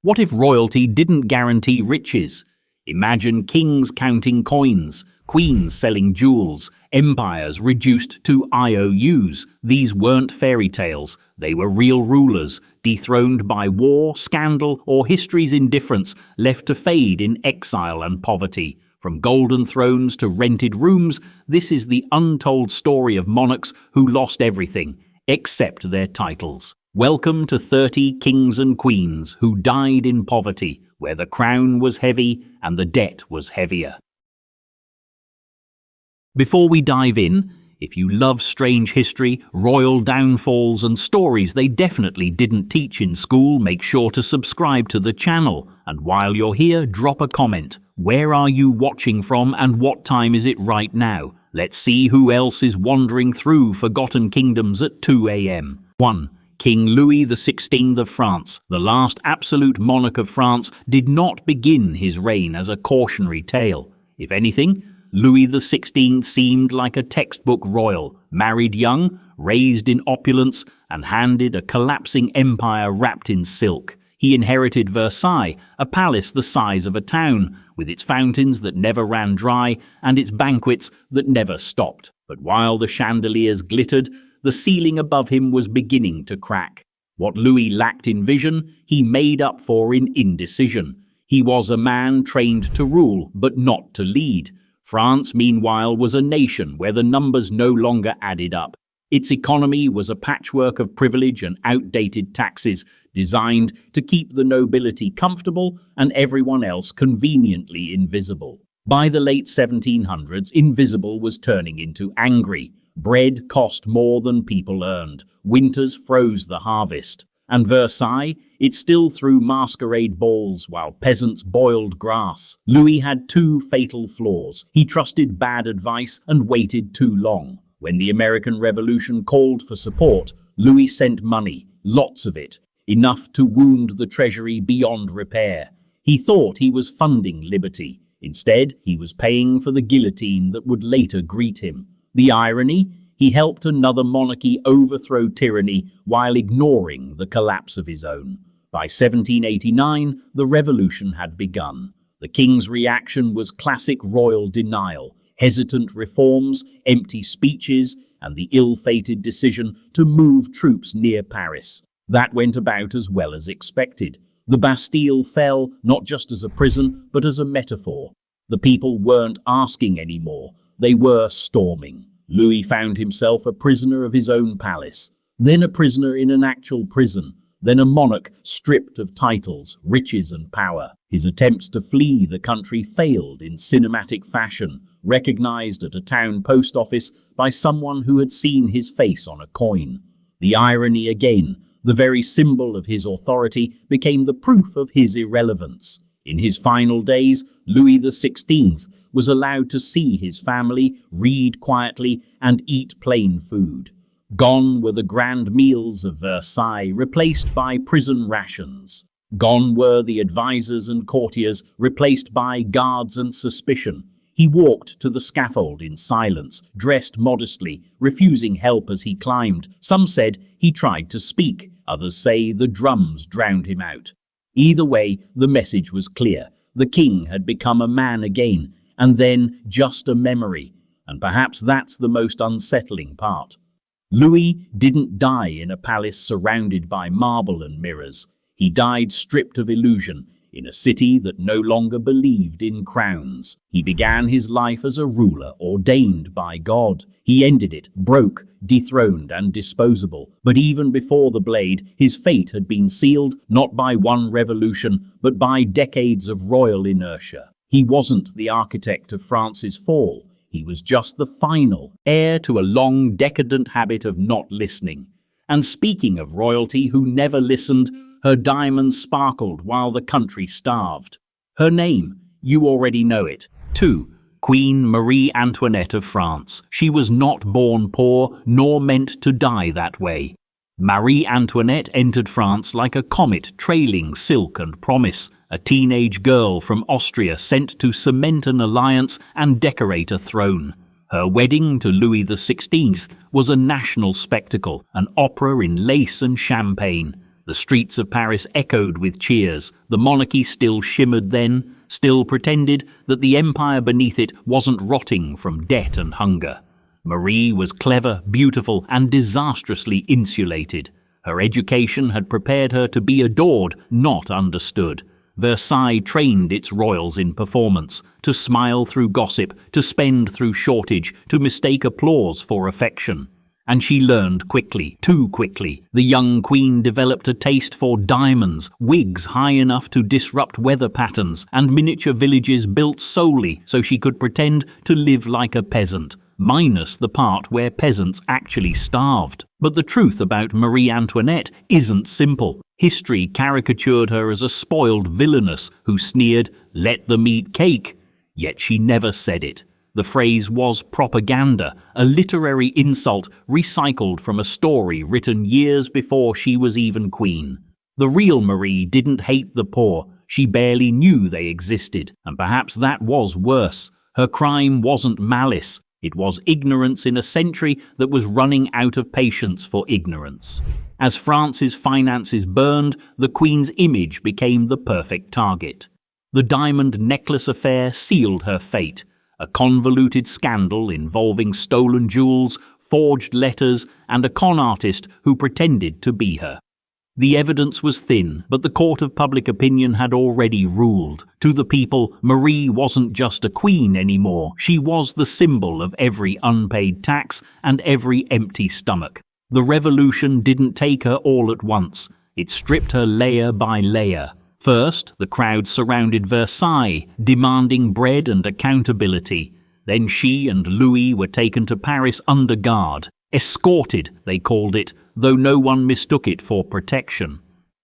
What if royalty didn't guarantee riches? Imagine kings counting coins, queens selling jewels, empires reduced to IOUs. These weren't fairy tales. They were real rulers, dethroned by war, scandal, or history's indifference, left to fade in exile and poverty. From golden thrones to rented rooms, this is the untold story of monarchs who lost everything, except their titles. Welcome to 30 kings and queens who died in poverty, where the crown was heavy and the debt was heavier. Before we dive in, if you love strange history, royal downfalls and stories they definitely didn't teach in school, make sure to subscribe to the channel. And while you're here, drop a comment. Where are you watching from and what time is it right now? Let's see who else is wandering through forgotten kingdoms at 2 a.m. 1. King Louis XVI of France, the last absolute monarch of France, did not begin his reign as a cautionary tale. If anything, Louis XVI seemed like a textbook royal, married young, raised in opulence, and handed a collapsing empire wrapped in silk. He inherited Versailles, a palace the size of a town, with its fountains that never ran dry and its banquets that never stopped. But while the chandeliers glittered, the ceiling above him was beginning to crack. What Louis lacked in vision, he made up for in indecision. He was a man trained to rule, but not to lead. France, meanwhile, was a nation where the numbers no longer added up. Its economy was a patchwork of privilege and outdated taxes, designed to keep the nobility comfortable and everyone else conveniently invisible. By the late 1700s, invisible was turning into angry. Bread cost more than people earned. Winters froze the harvest. And Versailles, it still threw masquerade balls while peasants boiled grass. Louis had two fatal flaws. He trusted bad advice and waited too long. When the American Revolution called for support, Louis sent money, lots of it, enough to wound the treasury beyond repair. He thought he was funding liberty. Instead, he was paying for the guillotine that would later greet him. The irony? He helped another monarchy overthrow tyranny while ignoring the collapse of his own. By 1789, the revolution had begun. The king's reaction was classic royal denial, hesitant reforms, empty speeches, and the ill-fated decision to move troops near Paris. That went about as well as expected. The Bastille fell not just as a prison, but as a metaphor. The people weren't asking anymore. They were storming. Louis found himself a prisoner of his own palace, then a prisoner in an actual prison, then a monarch stripped of titles, riches and power. His attempts to flee the country failed in cinematic fashion, recognized at a town post office by someone who had seen his face on a coin. The irony again, the very symbol of his authority became the proof of his irrelevance. In his final days, Louis XVI was allowed to see his family, read quietly, and eat plain food. Gone were the grand meals of Versailles, replaced by prison rations. Gone were the advisors and courtiers, replaced by guards and suspicion. He walked to the scaffold in silence, dressed modestly, refusing help as he climbed. Some said he tried to speak, others say the drums drowned him out. Either way, the message was clear. The king had become a man again, and then just a memory. And perhaps that's the most unsettling part. Louis didn't die in a palace surrounded by marble and mirrors. He died stripped of illusion, in a city that no longer believed in crowns. He began his life as a ruler ordained by God. He ended it, broke, dethroned and disposable. But even before the blade, his fate had been sealed not by one revolution, but by decades of royal inertia. He wasn't the architect of France's fall. He was just the final, heir to a long, decadent habit of not listening. And speaking of royalty who never listened, her diamonds sparkled while the country starved. Her name, you already know it. 2. Queen Marie Antoinette of France. She was not born poor, nor meant to die that way. Marie Antoinette entered France like a comet trailing silk and promise, a teenage girl from Austria sent to cement an alliance and decorate a throne. Her wedding to Louis XVI was a national spectacle, an opera in lace and champagne. The streets of Paris echoed with cheers. The monarchy still shimmered then, still pretended that the empire beneath it wasn't rotting from debt and hunger. Marie was clever, beautiful, and disastrously insulated. Her education had prepared her to be adored, not understood. Versailles trained its royals in performance, to smile through gossip, to spend through shortage, to mistake applause for affection. And she learned quickly, too quickly. The young queen developed a taste for diamonds, wigs high enough to disrupt weather patterns, and miniature villages built solely so she could pretend to live like a peasant, minus the part where peasants actually starved. But the truth about Marie Antoinette isn't simple. History caricatured her as a spoiled villainess who sneered, "Let them eat cake." Yet she never said it. The phrase was propaganda, a literary insult recycled from a story written years before she was even queen. The real Marie didn't hate the poor, she barely knew they existed, and perhaps that was worse. Her crime wasn't malice, it was ignorance in a century that was running out of patience for ignorance. As France's finances burned, the Queen's image became the perfect target. The diamond necklace affair sealed her fate. A convoluted scandal involving stolen jewels, forged letters, and a con artist who pretended to be her. The evidence was thin, but the court of public opinion had already ruled. To the people, Marie wasn't just a queen anymore. She was the symbol of every unpaid tax and every empty stomach. The revolution didn't take her all at once. It stripped her layer by layer. First, the crowd surrounded Versailles, demanding bread and accountability. Then she and Louis were taken to Paris under guard. Escorted, they called it, though no one mistook it for protection.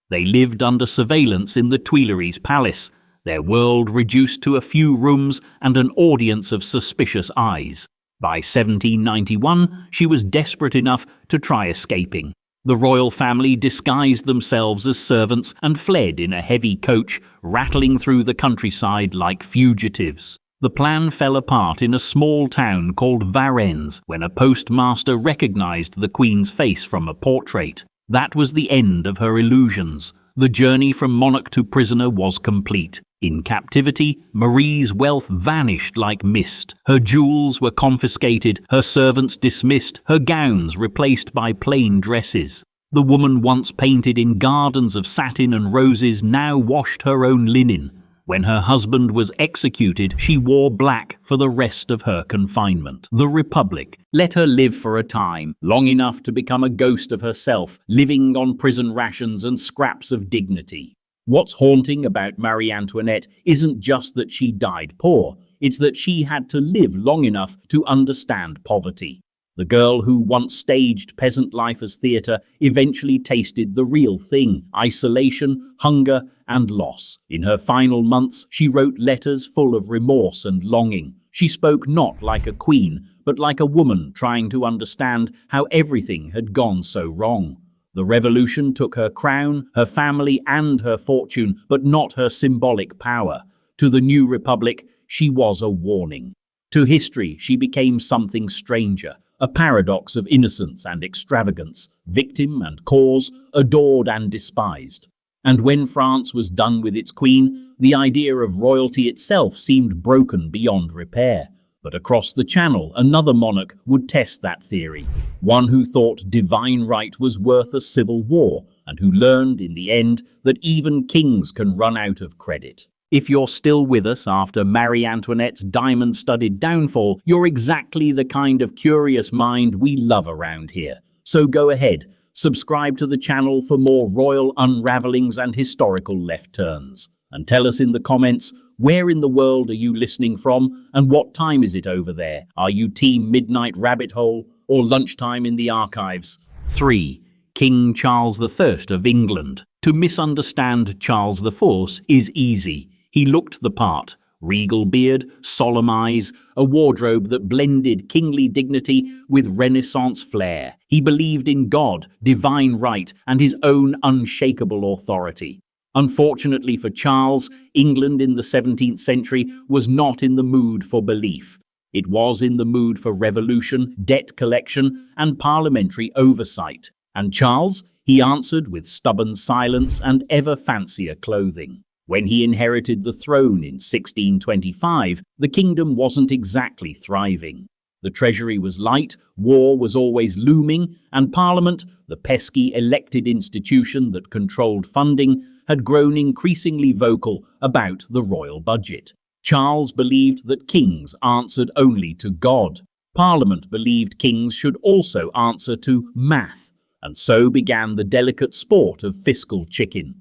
They lived under surveillance in the Tuileries Palace, their world reduced to a few rooms and an audience of suspicious eyes. By 1791, she was desperate enough to try escaping. The royal family disguised themselves as servants and fled in a heavy coach, rattling through the countryside like fugitives. The plan fell apart in a small town called Varennes when a postmaster recognized the Queen's face from a portrait. That was the end of her illusions. The journey from monarch to prisoner was complete. In captivity, Marie's wealth vanished like mist. Her jewels were confiscated, her servants dismissed, her gowns replaced by plain dresses. The woman once painted in gardens of satin and roses now washed her own linen. When her husband was executed, she wore black for the rest of her confinement. The Republic let her live for a time, long enough to become a ghost of herself, living on prison rations and scraps of dignity. What's haunting about Marie Antoinette isn't just that she died poor, it's that she had to live long enough to understand poverty. The girl who once staged peasant life as theatre eventually tasted the real thing: isolation, hunger, and loss. In her final months, she wrote letters full of remorse and longing. She spoke not like a queen, but like a woman trying to understand how everything had gone so wrong. The revolution took her crown, her family, and her fortune, but not her symbolic power. To the new republic, she was a warning. To history, she became something stranger, a paradox of innocence and extravagance, victim and cause, adored and despised. And when France was done with its queen, the idea of royalty itself seemed broken beyond repair. But across the Channel, another monarch would test that theory, one who thought divine right was worth a civil war, and who learned in the end that even kings can run out of credit. If you're still with us after Marie Antoinette's diamond-studded downfall, you're exactly the kind of curious mind we love around here. So go ahead, subscribe to the channel for more royal unravelings and historical left turns. And tell us in the comments, where in the world are you listening from, and what time is it over there? Are you team Midnight Rabbit Hole or lunchtime in the archives? 3. King Charles I of England. To misunderstand Charles IV is easy. He looked the part. Regal beard, solemn eyes, a wardrobe that blended kingly dignity with Renaissance flair. He believed in God, divine right, and his own unshakable authority. Unfortunately for Charles, England in the 17th century was not in the mood for belief. It was in the mood for revolution, debt collection, and parliamentary oversight. And Charles, He answered with stubborn silence and ever fancier clothing. When he inherited the throne in 1625, the kingdom wasn't exactly thriving. The treasury was light, war was always looming, and Parliament, the pesky elected institution that controlled funding, had grown increasingly vocal about the royal budget. Charles believed that kings answered only to God. Parliament believed kings should also answer to math, and so began the delicate sport of fiscal chicken.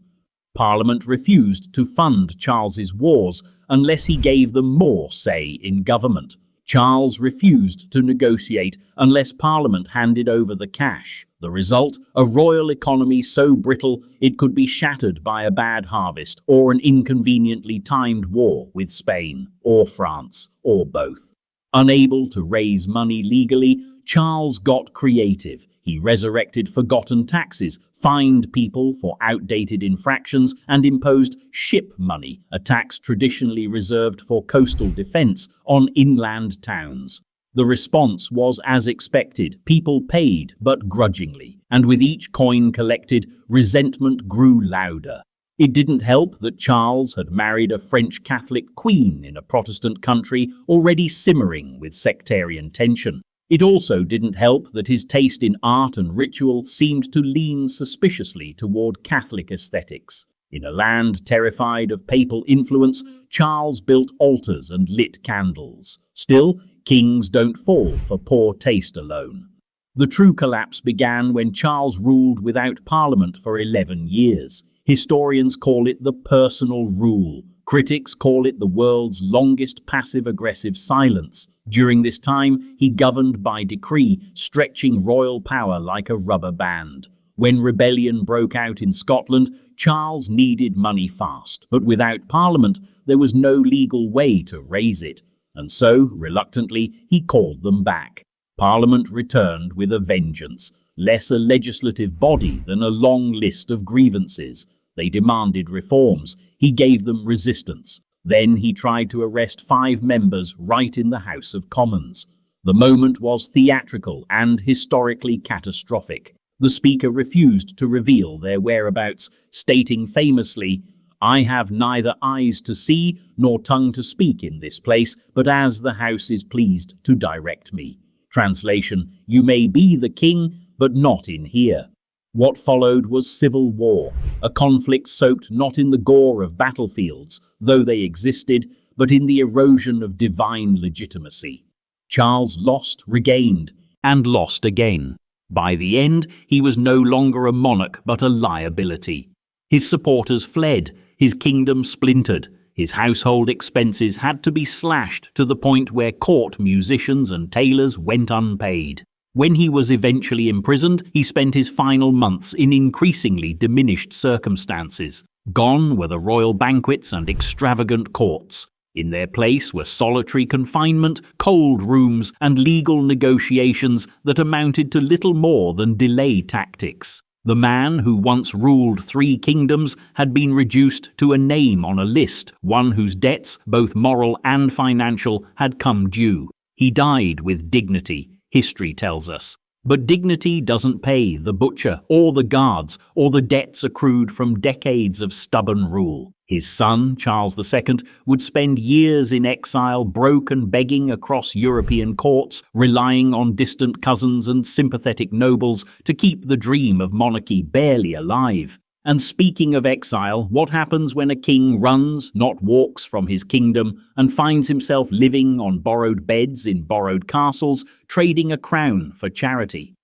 Parliament refused to fund Charles's wars unless he gave them more say in government. Charles refused to negotiate unless Parliament handed over the cash. The result, a royal economy so brittle it could be shattered by a bad harvest or an inconveniently timed war with Spain or France or both. Unable to raise money legally, Charles got creative. He resurrected forgotten taxes, fined people for outdated infractions, and imposed ship money, a tax traditionally reserved for coastal defense, on inland towns. The response was as expected. People paid, but grudgingly, and with each coin collected, resentment grew louder. It didn't help that Charles had married a French Catholic queen in a Protestant country already simmering with sectarian tension. It also didn't help that his taste in art and ritual seemed to lean suspiciously toward Catholic aesthetics. In a land terrified of papal influence, Charles built altars and lit candles. Still, kings don't fall for poor taste alone. The true collapse began when Charles ruled without Parliament for 11 years. Historians call it the personal rule. Critics call it the world's longest passive-aggressive silence. During this time, he governed by decree, stretching royal power like a rubber band. When rebellion broke out in Scotland, Charles needed money fast, but without Parliament, there was no legal way to raise it. And so, reluctantly, he called them back. Parliament returned with a vengeance, less a legislative body than a long list of grievances. They demanded reforms. He gave them resistance. Then he tried to arrest 5 members right in the House of Commons. The moment was theatrical and historically catastrophic. The Speaker refused to reveal their whereabouts, stating famously, "I have neither eyes to see nor tongue to speak in this place, but as the House is pleased to direct me." Translation, "You may be the king, but not in here." What followed was civil war, a conflict soaked not in the gore of battlefields, though they existed, but in the erosion of divine legitimacy. Charles lost, regained, and lost again. By the end, he was no longer a monarch but a liability. His supporters fled, his kingdom splintered, his household expenses had to be slashed to the point where court musicians and tailors went unpaid. When he was eventually imprisoned, he spent his final months in increasingly diminished circumstances. Gone were the royal banquets and extravagant courts. In their place were solitary confinement, cold rooms, and legal negotiations that amounted to little more than delay tactics. The man who once ruled 3 kingdoms had been reduced to a name on a list, one whose debts, both moral and financial, had come due. He died with dignity, history tells us. But dignity doesn't pay the butcher or the guards or the debts accrued from decades of stubborn rule. His son, Charles II, would spend years in exile, broke and begging across European courts, relying on distant cousins and sympathetic nobles to keep the dream of monarchy barely alive. And speaking of exile, what happens when a king runs, not walks, from his kingdom and finds himself living on borrowed beds in borrowed castles, trading a crown for charity?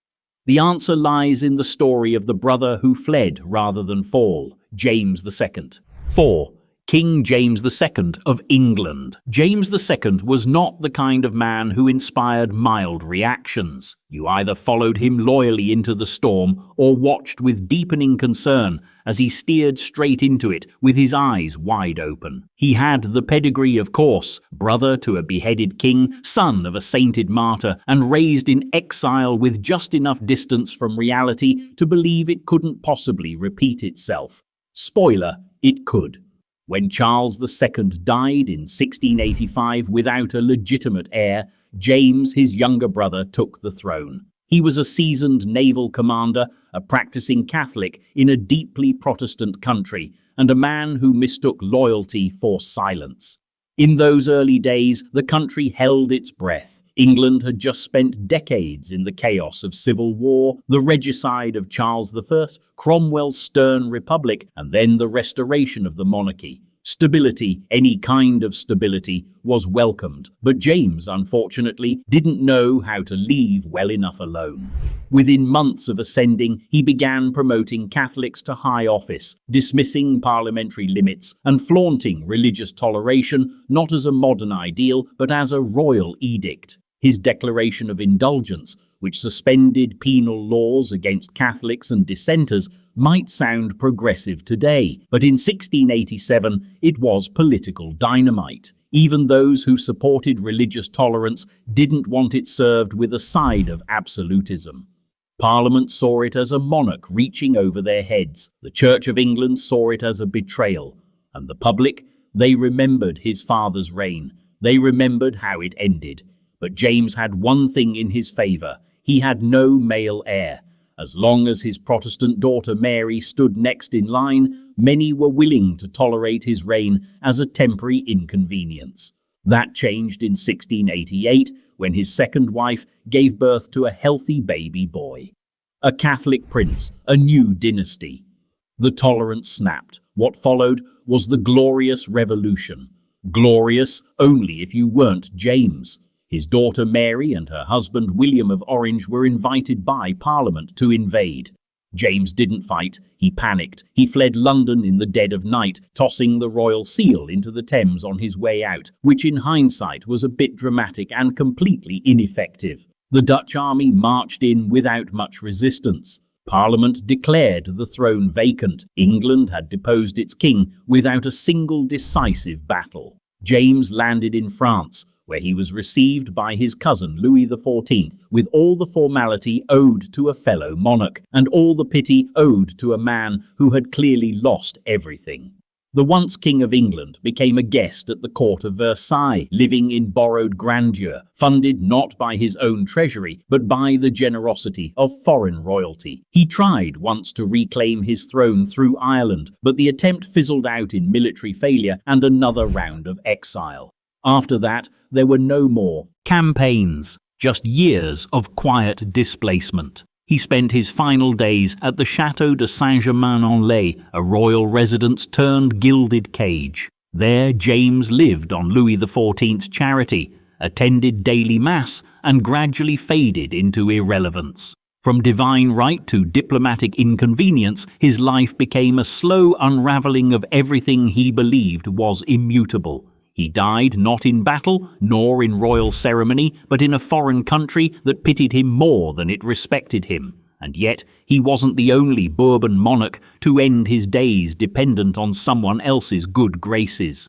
The answer lies in the story of the brother who fled rather than fall, James II. 4. King James II of England. James II was not the kind of man who inspired mild reactions. You either followed him loyally into the storm or watched with deepening concern as he steered straight into it with his eyes wide open. He had the pedigree, of course, brother to a beheaded king, son of a sainted martyr, and raised in exile with just enough distance from reality to believe it couldn't possibly repeat itself. Spoiler, it could. When Charles II died in 1685 without a legitimate heir, James, his younger brother, took the throne. He was a seasoned naval commander, a practicing Catholic in a deeply Protestant country, and a man who mistook loyalty for silence. In those early days, the country held its breath. England had just spent decades in the chaos of civil war, the regicide of Charles I, Cromwell's stern republic, and then the restoration of the monarchy. Stability, any kind of stability, was welcomed, but James, unfortunately, didn't know how to leave well enough alone. Within months of ascending, he began promoting Catholics to high office, dismissing parliamentary limits and flaunting religious toleration not as a modern ideal but as a royal edict. His declaration of indulgence, which suspended penal laws against Catholics and dissenters, might sound progressive today, but in 1687 it was political dynamite. Even those who supported religious tolerance didn't want it served with a side of absolutism. Parliament saw it as a monarch reaching over their heads. The Church of England saw it as a betrayal. And the public, they remembered his father's reign. They remembered how it ended. But James had one thing in his favour. He had no male heir. As long as his Protestant daughter Mary stood next in line, many were willing to tolerate his reign as a temporary inconvenience. That changed in 1688, when his second wife gave birth to a healthy baby boy. A Catholic prince, a new dynasty. The tolerance snapped. What followed was the Glorious Revolution. Glorious only if you weren't James. His daughter Mary and her husband William of Orange were invited by Parliament to invade. James didn't fight. He panicked. He fled London in the dead of night, tossing the royal seal into the Thames on his way out, which in hindsight was a bit dramatic and completely ineffective. The Dutch army marched in without much resistance. Parliament declared the throne vacant. England had deposed its king without a single decisive battle. James landed in France, where he was received by his cousin Louis XIV with all the formality owed to a fellow monarch, and all the pity owed to a man who had clearly lost everything. The once King of England became a guest at the court of Versailles, living in borrowed grandeur, funded not by his own treasury, but by the generosity of foreign royalty. He tried once to reclaim his throne through Ireland, but the attempt fizzled out in military failure and another round of exile. After that, there were no more campaigns, just years of quiet displacement. He spent his final days at the Château de Saint-Germain-en-Laye, a royal residence turned gilded cage. There James lived on Louis XIV's charity, attended daily mass, and gradually faded into irrelevance. From divine right to diplomatic inconvenience, his life became a slow unravelling of everything he believed was immutable. He died not in battle, nor in royal ceremony, but in a foreign country that pitied him more than it respected him. And yet he wasn't the only Bourbon monarch to end his days dependent on someone else's good graces.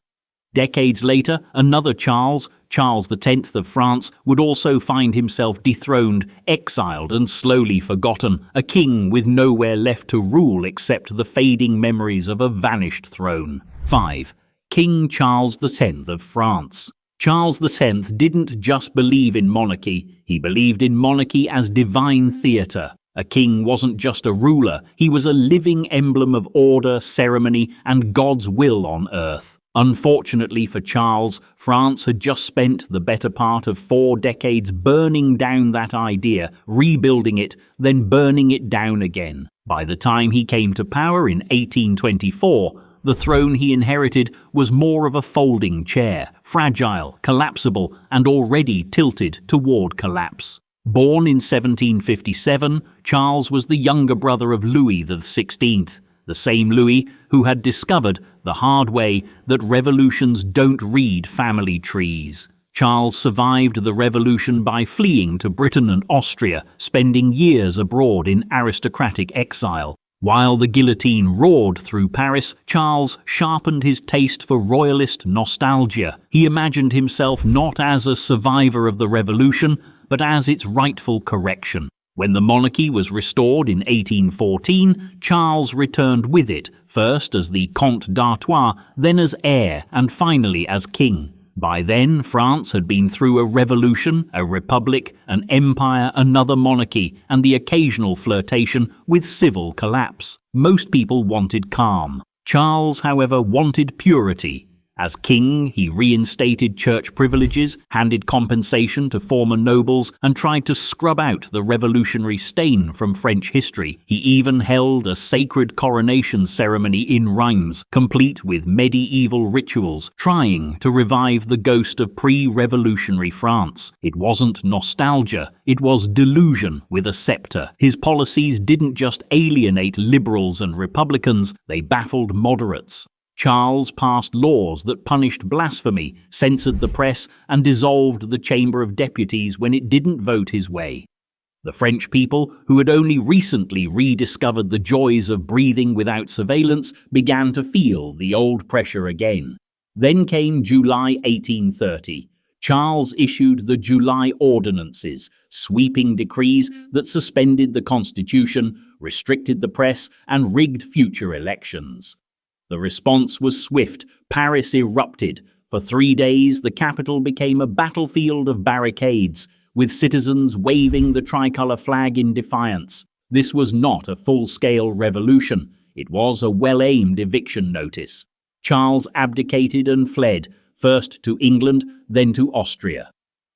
Decades later, another Charles X of France, would also find himself dethroned, exiled and slowly forgotten, a king with nowhere left to rule except the fading memories of a vanished throne. 5. King Charles X of France. Charles X didn't just believe in monarchy, he believed in monarchy as divine theatre. A king wasn't just a ruler, he was a living emblem of order, ceremony, and God's will on earth. Unfortunately for Charles, France had just spent the better part of 4 decades burning down that idea, rebuilding it, then burning it down again. By the time he came to power in 1824, the throne he inherited was more of a folding chair, fragile, collapsible, and already tilted toward collapse. Born in 1757, Charles was the younger brother of Louis XVI, the same Louis who had discovered the hard way that revolutions don't read family trees. Charles survived the revolution by fleeing to Britain and Austria, spending years abroad in aristocratic exile. While the guillotine roared through Paris, Charles sharpened his taste for royalist nostalgia. He imagined himself not as a survivor of the revolution, but as its rightful correction. When the monarchy was restored in 1814, Charles returned with it, first as the Comte d'Artois, then as heir, and finally as king. By then, France had been through a revolution, a republic, an empire, another monarchy, and the occasional flirtation with civil collapse. Most people wanted calm. Charles, however, wanted purity. As king, he reinstated church privileges, handed compensation to former nobles, and tried to scrub out the revolutionary stain from French history. He even held a sacred coronation ceremony in Reims, complete with medieval rituals, trying to revive the ghost of pre-revolutionary France. It wasn't nostalgia, it was delusion with a scepter. His policies didn't just alienate liberals and republicans, they baffled moderates. Charles passed laws that punished blasphemy, censored the press, and dissolved the Chamber of Deputies when it didn't vote his way. The French people, who had only recently rediscovered the joys of breathing without surveillance, began to feel the old pressure again. Then came July 1830. Charles issued the July Ordinances, sweeping decrees that suspended the constitution, restricted the press, and rigged future elections. The response was swift. Paris erupted. For 3 days, the capital became a battlefield of barricades, with citizens waving the tricolour flag in defiance. This was not a full-scale revolution. It was a well-aimed eviction notice. Charles abdicated and fled, first to England, then to Austria.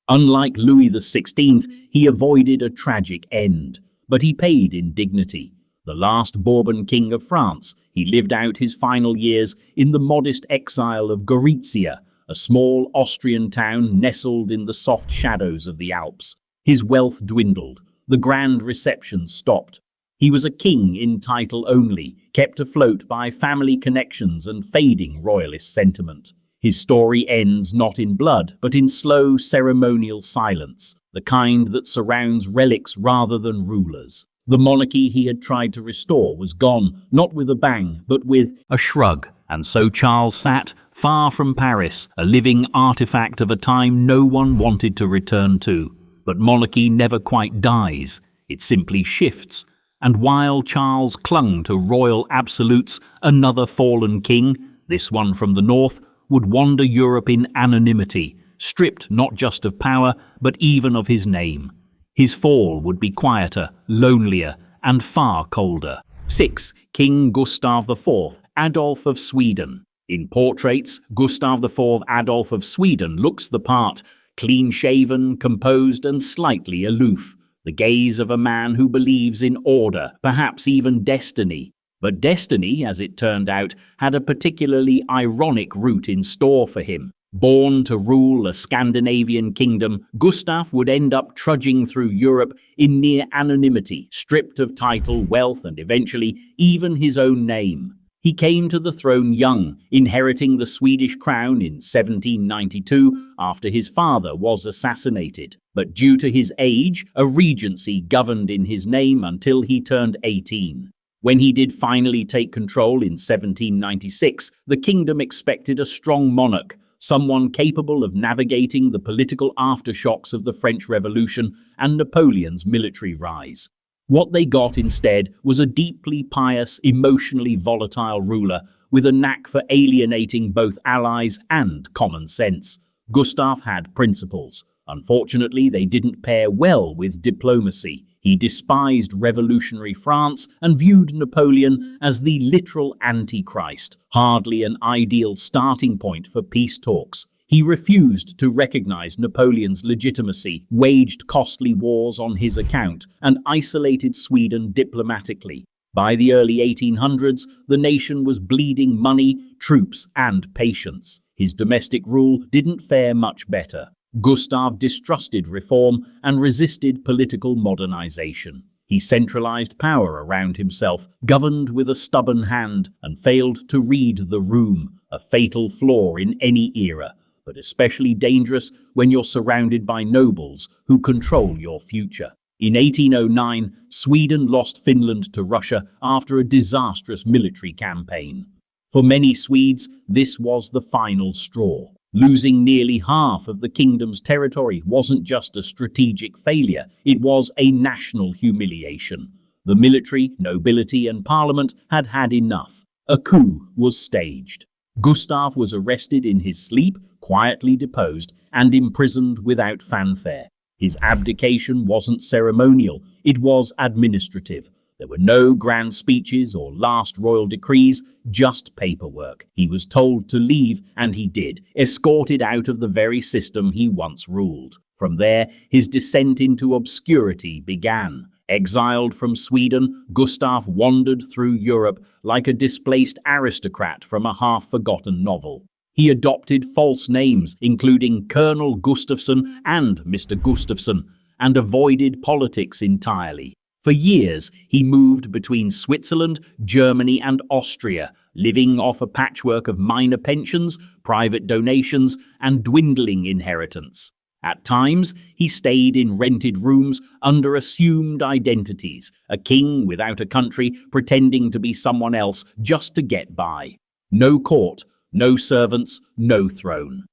Unlike Louis XVI, he avoided a tragic end, but he paid in dignity. The last Bourbon king of France, he lived out his final years in the modest exile of Gorizia, a small Austrian town nestled in the soft shadows of the Alps. His wealth dwindled. The grand receptions stopped. He was a king in title only, kept afloat by family connections and fading royalist sentiment. His story ends not in blood, but in slow ceremonial silence, the kind that surrounds relics rather than rulers. The monarchy he had tried to restore was gone, not with a bang, but with a shrug. And so Charles sat, far from Paris, a living artifact of a time no one wanted to return to. But monarchy never quite dies, it simply shifts. And while Charles clung to royal absolutes, another fallen king, this one from the north, would wander Europe in anonymity, stripped not just of power, but even of his name. His fall would be quieter, lonelier, and far colder. 6. King Gustav IV, Adolf of Sweden. In portraits, Gustav IV Adolf of Sweden looks the part, clean-shaven, composed, and slightly aloof. The gaze of a man who believes in order, perhaps even destiny. But destiny, as it turned out, had a particularly ironic route in store for him. Born to rule a Scandinavian kingdom, Gustav would end up trudging through Europe in near anonymity, stripped of title, wealth, and eventually even his own name. He came to the throne young, inheriting the Swedish crown in 1792 after his father was assassinated. But due to his age, a regency governed in his name until he turned 18. When he did finally take control in 1796, the kingdom expected a strong monarch, someone capable of navigating the political aftershocks of the French Revolution and Napoleon's military rise. What they got instead was a deeply pious, emotionally volatile ruler with a knack for alienating both allies and common sense. Gustav had principles. Unfortunately, they didn't pair well with diplomacy. He despised revolutionary France and viewed Napoleon as the literal Antichrist, hardly an ideal starting point for peace talks. He refused to recognize Napoleon's legitimacy, waged costly wars on his account, and isolated Sweden diplomatically. By the early 1800s, the nation was bleeding money, troops, and patience. His domestic rule didn't fare much better. Gustav distrusted reform and resisted political modernization. He centralized power around himself, governed with a stubborn hand, and failed to read the room, a fatal flaw in any era, but especially dangerous when you're surrounded by nobles who control your future. In 1809, Sweden lost Finland to Russia after a disastrous military campaign. For many Swedes, this was the final straw. Losing nearly half of the kingdom's territory wasn't just a strategic failure, it was a national humiliation. The military, nobility, and parliament had had enough. A coup was staged. Gustav was arrested in his sleep, quietly deposed, and imprisoned without fanfare. His abdication wasn't ceremonial, it was administrative. There were no grand speeches or last royal decrees, just paperwork. He was told to leave, and he did, escorted out of the very system he once ruled. From there, his descent into obscurity began. Exiled from Sweden, Gustav wandered through Europe like a displaced aristocrat from a half-forgotten novel. He adopted false names, including Colonel Gustafsson and Mr. Gustafsson, and avoided politics entirely. For years, he moved between Switzerland, Germany, and Austria, living off a patchwork of minor pensions, private donations, and dwindling inheritance. At times, he stayed in rented rooms under assumed identities, a king without a country pretending to be someone else just to get by. No court, no servants, no throne.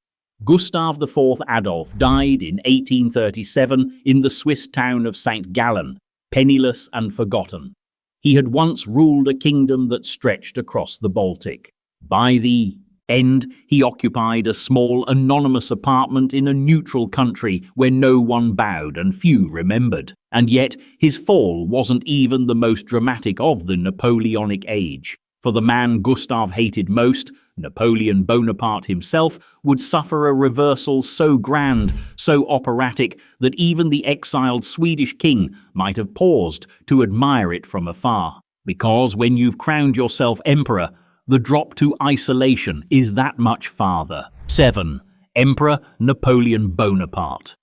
Gustav IV Adolf died in 1837 in the Swiss town of St. Gallen, penniless and forgotten. He had once ruled a kingdom that stretched across the Baltic. By the end, he occupied a small, anonymous apartment in a neutral country where no one bowed and few remembered. And yet, his fall wasn't even the most dramatic of the Napoleonic age. For the man Gustav hated most, Napoleon Bonaparte himself, would suffer a reversal so grand, so operatic, that even the exiled Swedish king might have paused to admire it from afar. Because when you've crowned yourself emperor, the drop to isolation is that much farther. 7. Emperor Napoleon Bonaparte.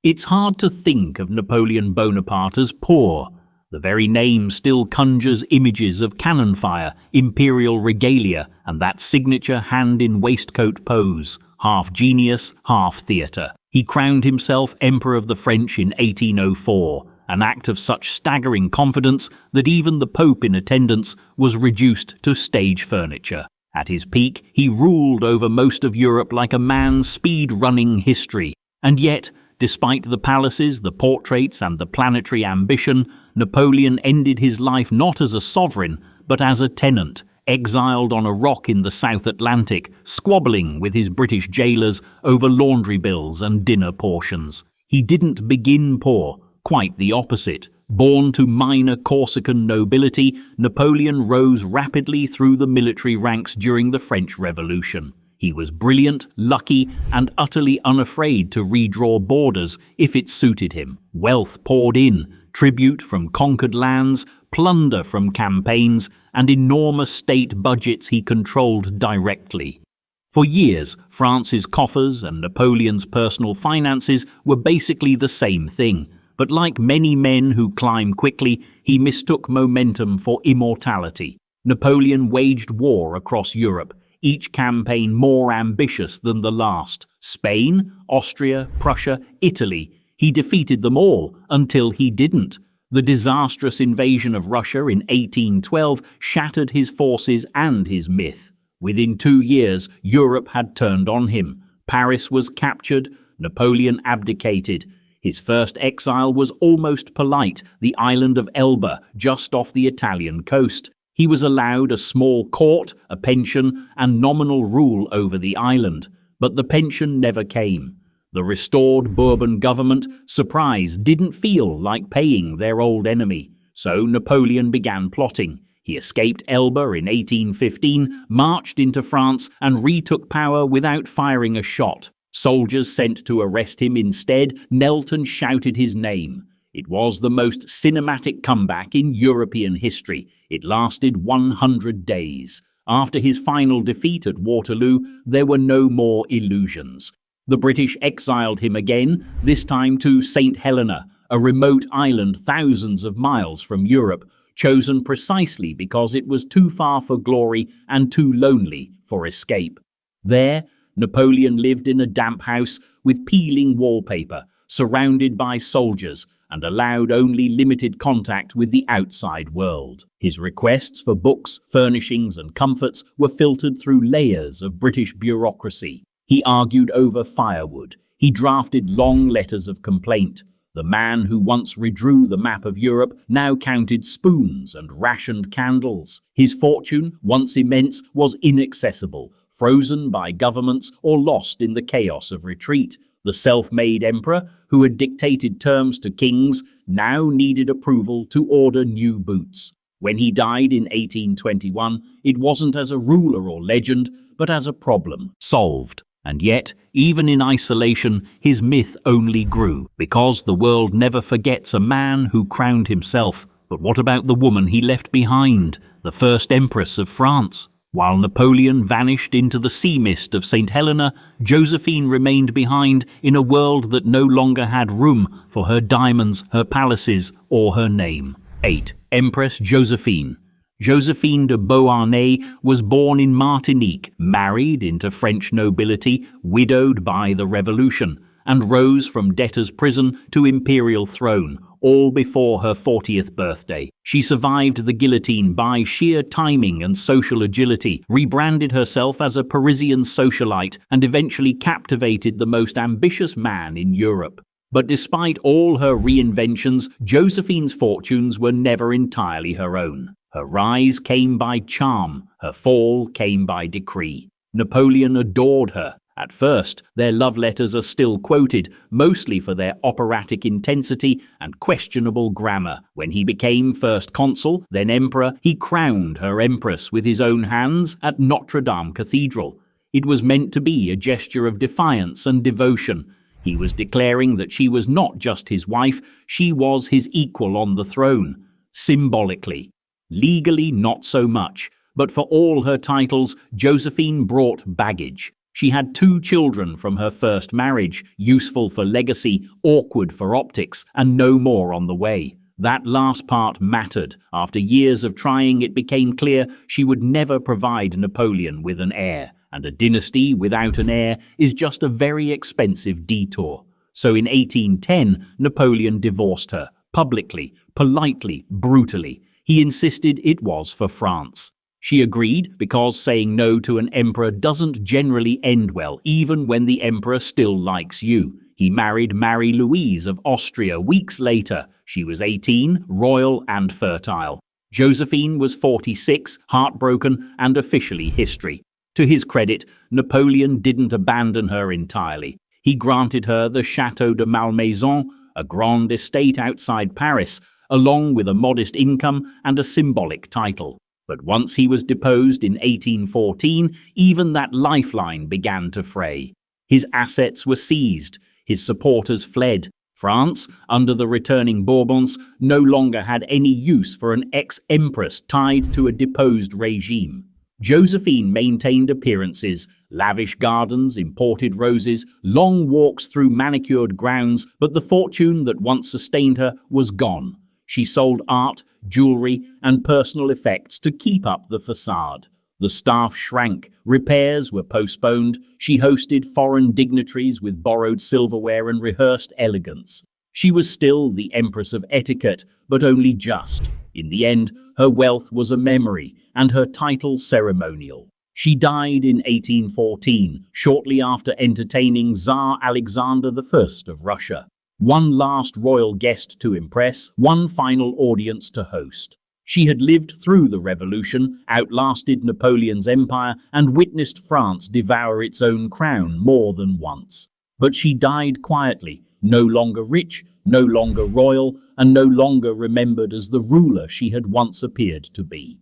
It's hard to think of Napoleon Bonaparte as poor. The very name still conjures images of cannon fire, imperial regalia, and that signature hand-in-waistcoat pose, half genius, half theatre. He crowned himself Emperor of the French in 1804, an act of such staggering confidence that even the Pope in attendance was reduced to stage furniture. At his peak, he ruled over most of Europe like a man speed-running history. And yet, despite the palaces, the portraits, and the planetary ambition, Napoleon ended his life not as a sovereign, but as a tenant, exiled on a rock in the South Atlantic, squabbling with his British jailers over laundry bills and dinner portions. He didn't begin poor. Quite the opposite. Born to minor Corsican nobility, Napoleon rose rapidly through the military ranks during the French Revolution. He was brilliant, lucky, and utterly unafraid to redraw borders if it suited him. Wealth poured in, tribute from conquered lands, plunder from campaigns, and enormous state budgets he controlled directly. For years, France's coffers and Napoleon's personal finances were basically the same thing. But like many men who climb quickly, he mistook momentum for immortality. Napoleon waged war across Europe, each campaign more ambitious than the last. Spain, Austria, Prussia, Italy. He defeated them all until he didn't. The disastrous invasion of Russia in 1812 shattered his forces and his myth. Within 2 years, Europe had turned on him. Paris was captured. Napoleon abdicated. His first exile was almost polite, the island of Elba, just off the Italian coast. He was allowed a small court, a pension, and nominal rule over the island. But the pension never came. The restored Bourbon government, surprised, didn't feel like paying their old enemy. So Napoleon began plotting. He escaped Elba in 1815, marched into France, and retook power without firing a shot. Soldiers sent to arrest him instead knelt and shouted his name. It was the most cinematic comeback in European history. It lasted 100 days. After his final defeat at Waterloo, there were no more illusions. The British exiled him again, this time to St. Helena, a remote island thousands of miles from Europe, chosen precisely because it was too far for glory and too lonely for escape. There, Napoleon lived in a damp house with peeling wallpaper, surrounded by soldiers, and allowed only limited contact with the outside world. His requests for books, furnishings, and comforts were filtered through layers of British bureaucracy. He argued over firewood. He drafted long letters of complaint. The man who once redrew the map of Europe now counted spoons and rationed candles. His fortune, once immense, was inaccessible, frozen by governments or lost in the chaos of retreat. The self-made emperor, who had dictated terms to kings, now needed approval to order new boots. When he died in 1821, it wasn't as a ruler or legend, but as a problem solved. And yet, even in isolation, his myth only grew, because the world never forgets a man who crowned himself. But what about the woman he left behind, the first Empress of France? While Napoleon vanished into the sea mist of St. Helena, Josephine remained behind in a world that no longer had room for her diamonds, her palaces, or her name. 8. Empress Josephine. Josephine de Beauharnais was born in Martinique, married into French nobility, widowed by the Revolution, and rose from debtor's prison to imperial throne, all before her 40th birthday. She survived the guillotine by sheer timing and social agility, rebranded herself as a Parisian socialite, and eventually captivated the most ambitious man in Europe. But despite all her reinventions, Josephine's fortunes were never entirely her own. Her rise came by charm, her fall came by decree. Napoleon adored her. At first, their love letters are still quoted, mostly for their operatic intensity and questionable grammar. When he became first consul, then emperor, he crowned her empress with his own hands at Notre Dame Cathedral. It was meant to be a gesture of defiance and devotion. He was declaring that she was not just his wife, she was his equal on the throne. Symbolically. Legally, not so much, but for all her titles, Josephine brought baggage. She had 2 children from her first marriage, useful for legacy, awkward for optics, and no more on the way. That last part mattered. After years of trying, it became clear she would never provide Napoleon with an heir, and a dynasty without an heir is just a very expensive detour. So in 1810, Napoleon divorced her, publicly, politely, brutally. He insisted it was for France. She agreed because saying no to an emperor doesn't generally end well, even when the emperor still likes you. He married Marie Louise of Austria weeks later. She was 18, royal and fertile. Josephine was 46, heartbroken and officially history. To his credit, Napoleon didn't abandon her entirely. He granted her the Château de Malmaison, a grand estate outside Paris, along with a modest income and a symbolic title. But once he was deposed in 1814, even that lifeline began to fray. His assets were seized, his supporters fled. France, under the returning Bourbons, no longer had any use for an ex-empress tied to a deposed regime. Josephine maintained appearances, lavish gardens, imported roses, long walks through manicured grounds, but the fortune that once sustained her was gone. She sold art, jewelry, and personal effects to keep up the facade. The staff shrank, repairs were postponed, she hosted foreign dignitaries with borrowed silverware and rehearsed elegance. She was still the Empress of Etiquette, but only just. In the end, her wealth was a memory, and her title ceremonial. She died in 1814, shortly after entertaining Tsar Alexander I of Russia. One last royal guest to impress, one final audience to host. She had lived through the revolution, outlasted Napoleon's empire, and witnessed France devour its own crown more than once. But she died quietly, no longer rich, no longer royal, and no longer remembered as the ruler she had once appeared to be.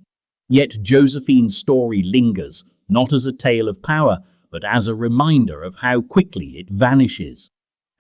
Yet Josephine's story lingers, not as a tale of power, but as a reminder of how quickly it vanishes.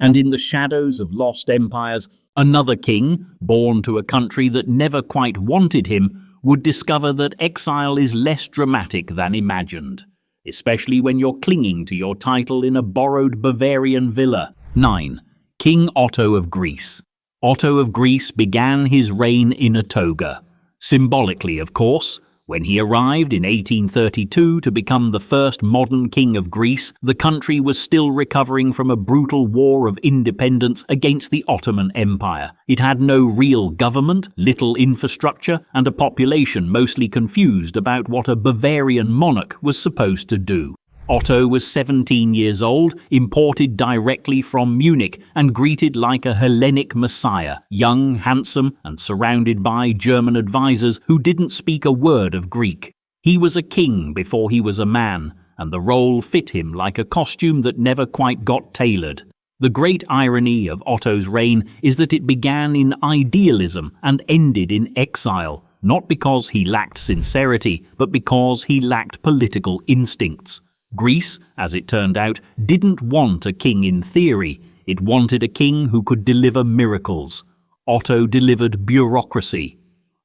And in the shadows of lost empires, another king, born to a country that never quite wanted him, would discover that exile is less dramatic than imagined, especially when you're clinging to your title in a borrowed Bavarian villa. 9. King Otto of Greece. Otto of Greece began his reign in a toga. Symbolically, of course. When he arrived in 1832 to become the first modern king of Greece, the country was still recovering from a brutal war of independence against the Ottoman Empire. It had no real government, little infrastructure, and a population mostly confused about what a Bavarian monarch was supposed to do. Otto was 17 years old, imported directly from Munich, and greeted like a Hellenic messiah, young, handsome, and surrounded by German advisors who didn't speak a word of Greek. He was a king before he was a man, and the role fit him like a costume that never quite got tailored. The great irony of Otto's reign is that it began in idealism and ended in exile, not because he lacked sincerity, but because he lacked political instincts. Greece, as it turned out, didn't want a king in theory. It wanted a king who could deliver miracles. Otto delivered bureaucracy.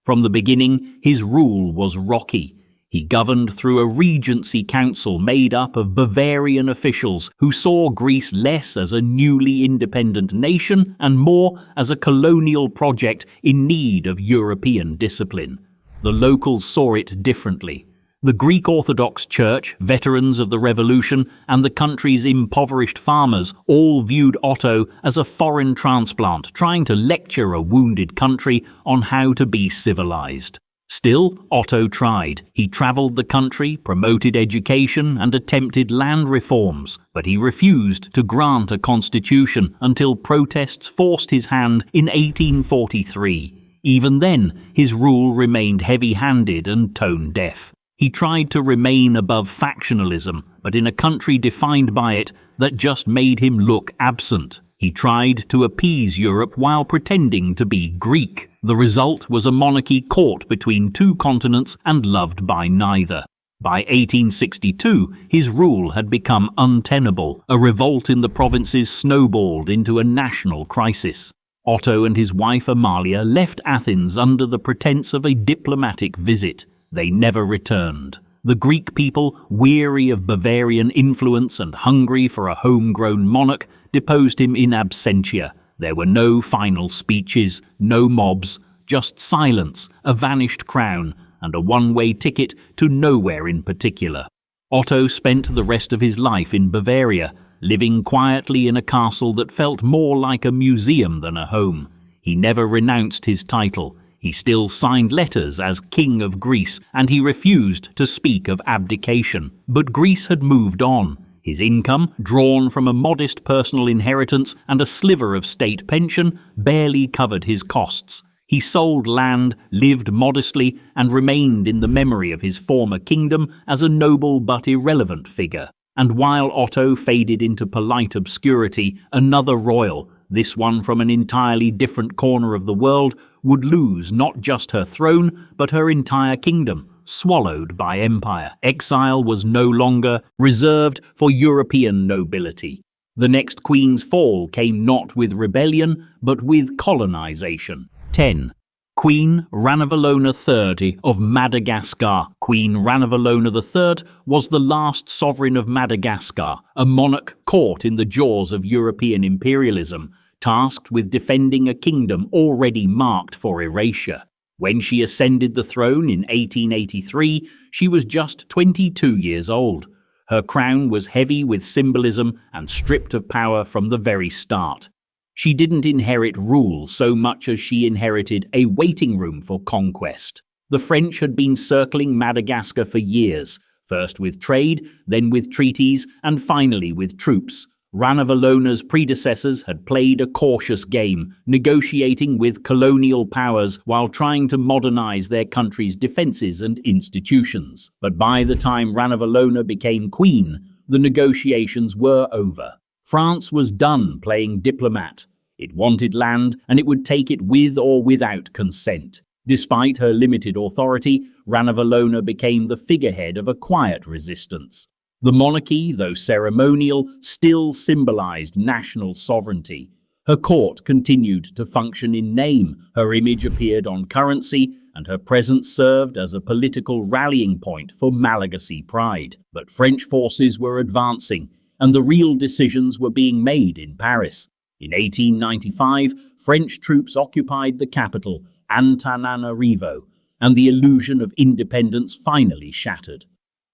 From the beginning, his rule was rocky. He governed through a regency council made up of Bavarian officials who saw Greece less as a newly independent nation and more as a colonial project in need of European discipline. The locals saw it differently. The Greek Orthodox Church, veterans of the revolution, and the country's impoverished farmers all viewed Otto as a foreign transplant trying to lecture a wounded country on how to be civilized. Still, Otto tried. He travelled the country, promoted education, and attempted land reforms, but he refused to grant a constitution until protests forced his hand in 1843. Even then, his rule remained heavy-handed and tone-deaf. He tried to remain above factionalism, but in a country defined by it, that just made him look absent. He tried to appease Europe while pretending to be Greek. The result was a monarchy caught between two continents and loved by neither. By 1862, his rule had become untenable. A revolt in the provinces snowballed into a national crisis. Otto and his wife Amalia left Athens under the pretense of a diplomatic visit. They never returned. The Greek people, weary of Bavarian influence and hungry for a homegrown monarch, deposed him in absentia. There were no final speeches, no mobs, just silence, a vanished crown, and a one-way ticket to nowhere in particular. Otto spent the rest of his life in Bavaria, living quietly in a castle that felt more like a museum than a home. He never renounced his title. He still signed letters as King of Greece, and he refused to speak of abdication. But Greece had moved on. His income, drawn from a modest personal inheritance and a sliver of state pension, barely covered his costs. He sold land, lived modestly, and remained in the memory of his former kingdom as a noble but irrelevant figure. And while Otto faded into polite obscurity, another royal, this one from an entirely different corner of the world, would lose not just her throne, but her entire kingdom, swallowed by empire. Exile was no longer reserved for European nobility. The next queen's fall came not with rebellion, but with colonization. 10. Queen Ranavalona III of Madagascar. Queen Ranavalona III was the last sovereign of Madagascar, a monarch caught in the jaws of European imperialism, tasked with defending a kingdom already marked for erasure. When she ascended the throne in 1883, she was just 22 years old. Her crown was heavy with symbolism and stripped of power from the very start. She didn't inherit rule so much as she inherited a waiting room for conquest. The French had been circling Madagascar for years, first with trade, then with treaties, and finally with troops. Ranavalona's predecessors had played a cautious game, negotiating with colonial powers while trying to modernize their country's defenses and institutions. But by the time Ranavalona became queen, the negotiations were over. France was done playing diplomat. It wanted land, and it would take it with or without consent. Despite her limited authority, Ranavalona became the figurehead of a quiet resistance. The monarchy, though ceremonial, still symbolized national sovereignty. Her court continued to function in name, her image appeared on currency, and her presence served as a political rallying point for Malagasy pride. But French forces were advancing, and the real decisions were being made in Paris. In 1895, French troops occupied the capital, Antananarivo, and the illusion of independence finally shattered.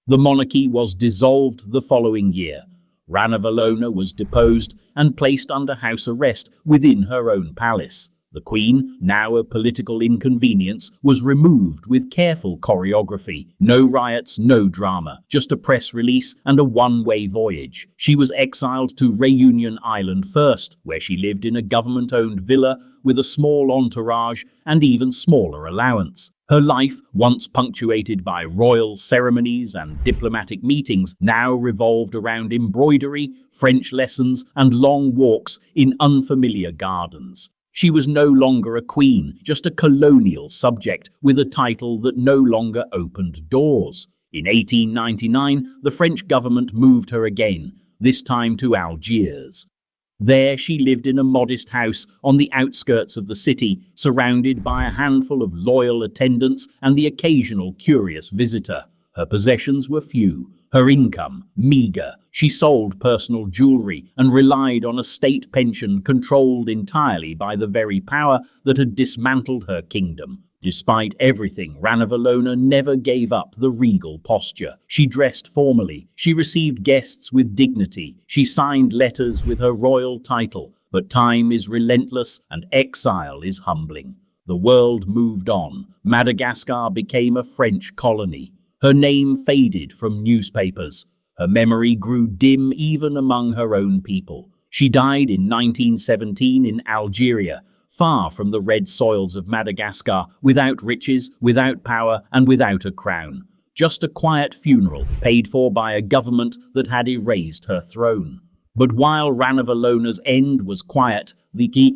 The monarchy was dissolved the following year. Ranavalona was deposed and placed under house arrest within her own palace. The Queen, now a political inconvenience, was removed with careful choreography. No riots, no drama, just a press release and a one-way voyage. She was exiled to Reunion Island first, where she lived in a government-owned villa with a small entourage and even smaller allowance. Her life, once punctuated by royal ceremonies and diplomatic meetings, now revolved around embroidery, French lessons, and long walks in unfamiliar gardens. She was no longer a queen, just a colonial subject with a title that no longer opened doors. In 1899, the French government moved her again, this time to Algiers. There she lived in a modest house on the outskirts of the city, surrounded by a handful of loyal attendants and the occasional curious visitor. Her possessions were few, her income meager. She sold personal jewelry and relied on a state pension controlled entirely by the very power that had dismantled her kingdom. Despite everything, Ranavalona never gave up the regal posture. She dressed formally, she received guests with dignity, she signed letters with her royal title. But time is relentless and exile is humbling. The world moved on. Madagascar became a French colony. Her name faded from newspapers. Her memory grew dim even among her own people. She died in 1917 in Algeria, far from the red soils of Madagascar, without riches, without power, and without a crown. Just a quiet funeral, paid for by a government that had erased her throne. But while Ranavalona's end was quiet, the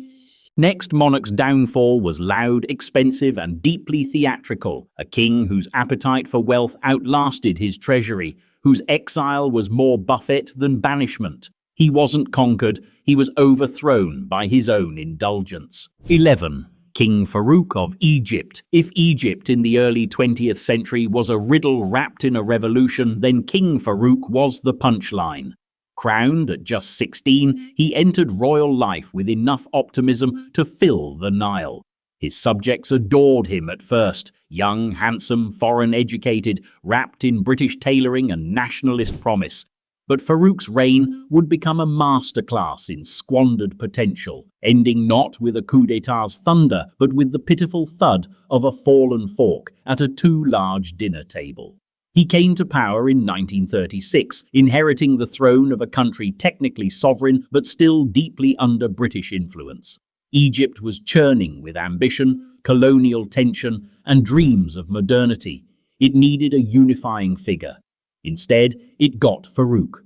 next monarch's downfall was loud, expensive, and deeply theatrical. A king whose appetite for wealth outlasted his treasury, whose exile was more buffet than banishment. He wasn't conquered, he was overthrown by his own indulgence. 11. King Farouk of Egypt. If Egypt in the early 20th century was a riddle wrapped in a revolution, then King Farouk was the punchline. Crowned at just 16, he entered royal life with enough optimism to fill the Nile. His subjects adored him at first, young, handsome, foreign-educated, wrapped in British tailoring and nationalist promise. But Farouk's reign would become a masterclass in squandered potential, ending not with a coup d'etat's thunder, but with the pitiful thud of a fallen fork at a too-large dinner table. He came to power in 1936, inheriting the throne of a country technically sovereign but still deeply under British influence. Egypt was churning with ambition, colonial tension, and dreams of modernity. It needed a unifying figure. Instead, it got Farouk.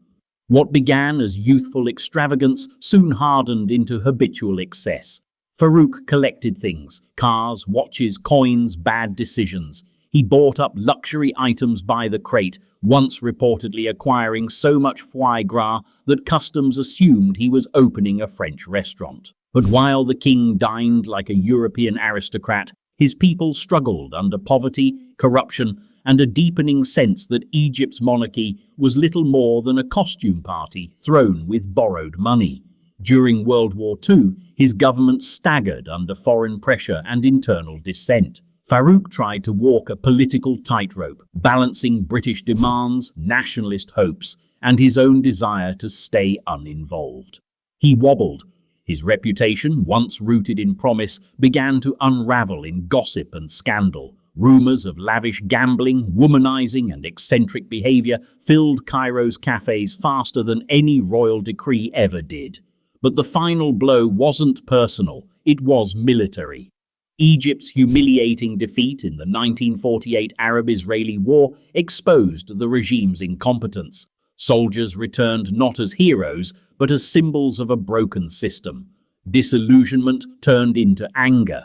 What began as youthful extravagance soon hardened into habitual excess. Farouk collected things: cars, watches, coins, bad decisions. He bought up luxury items by the crate, once reportedly acquiring so much foie gras that customs assumed he was opening a French restaurant. But while the king dined like a European aristocrat, his people struggled under poverty, corruption, and a deepening sense that Egypt's monarchy was little more than a costume party thrown with borrowed money. During World War II, his government staggered under foreign pressure and internal dissent. Farouk tried to walk a political tightrope, balancing British demands, nationalist hopes, and his own desire to stay uninvolved. He wobbled. His reputation, once rooted in promise, began to unravel in gossip and scandal. Rumors of lavish gambling, womanizing, and eccentric behavior filled Cairo's cafes faster than any royal decree ever did. But the final blow wasn't personal, it was military. Egypt's humiliating defeat in the 1948 Arab-Israeli War exposed the regime's incompetence. Soldiers returned not as heroes, but as symbols of a broken system. Disillusionment turned into anger.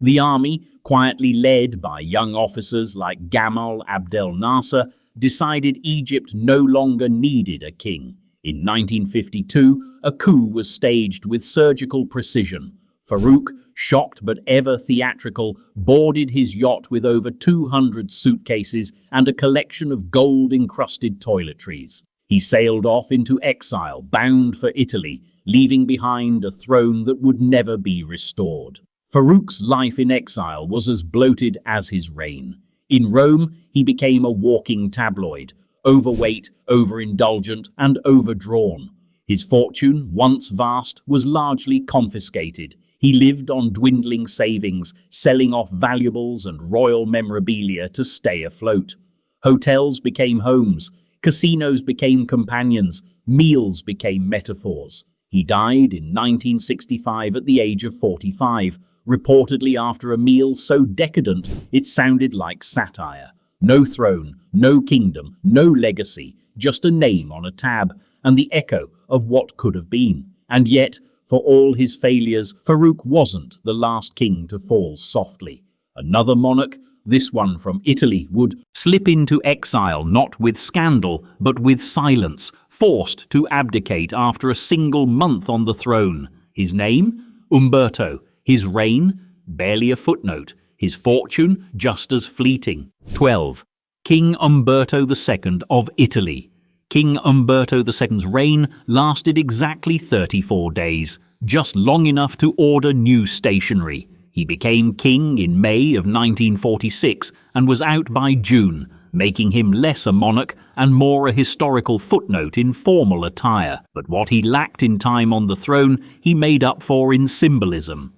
The army, quietly led by young officers like Gamal Abdel Nasser, decided Egypt no longer needed a king. In 1952, a coup was staged with surgical precision. Farouk, shocked but ever theatrical, boarded his yacht with over 200 suitcases and a collection of gold-encrusted toiletries. He sailed off into exile, bound for Italy, leaving behind a throne that would never be restored. Farouk's life in exile was as bloated as his reign. In Rome, he became a walking tabloid, overweight, overindulgent, and overdrawn. His fortune, once vast, was largely confiscated. He lived on dwindling savings, selling off valuables and royal memorabilia to stay afloat. Hotels became homes, casinos became companions, meals became metaphors. He died in 1965 at the age of 45, reportedly after a meal so decadent it sounded like satire. No throne, no kingdom, no legacy, just a name on a tab, and the echo of what could have been. And yet, for all his failures, Farouk wasn't the last king to fall softly. Another monarch, this one from Italy, would slip into exile not with scandal, but with silence, forced to abdicate after a single month on the throne. His name? Umberto. His reign? Barely a footnote. His fortune? Just as fleeting. 12. King Umberto II of Italy. King Umberto II's reign lasted exactly 34 days, just long enough to order new stationery. He became king in May of 1946 and was out by June, making him less a monarch and more a historical footnote in formal attire. But what he lacked in time on the throne, he made up for in symbolism.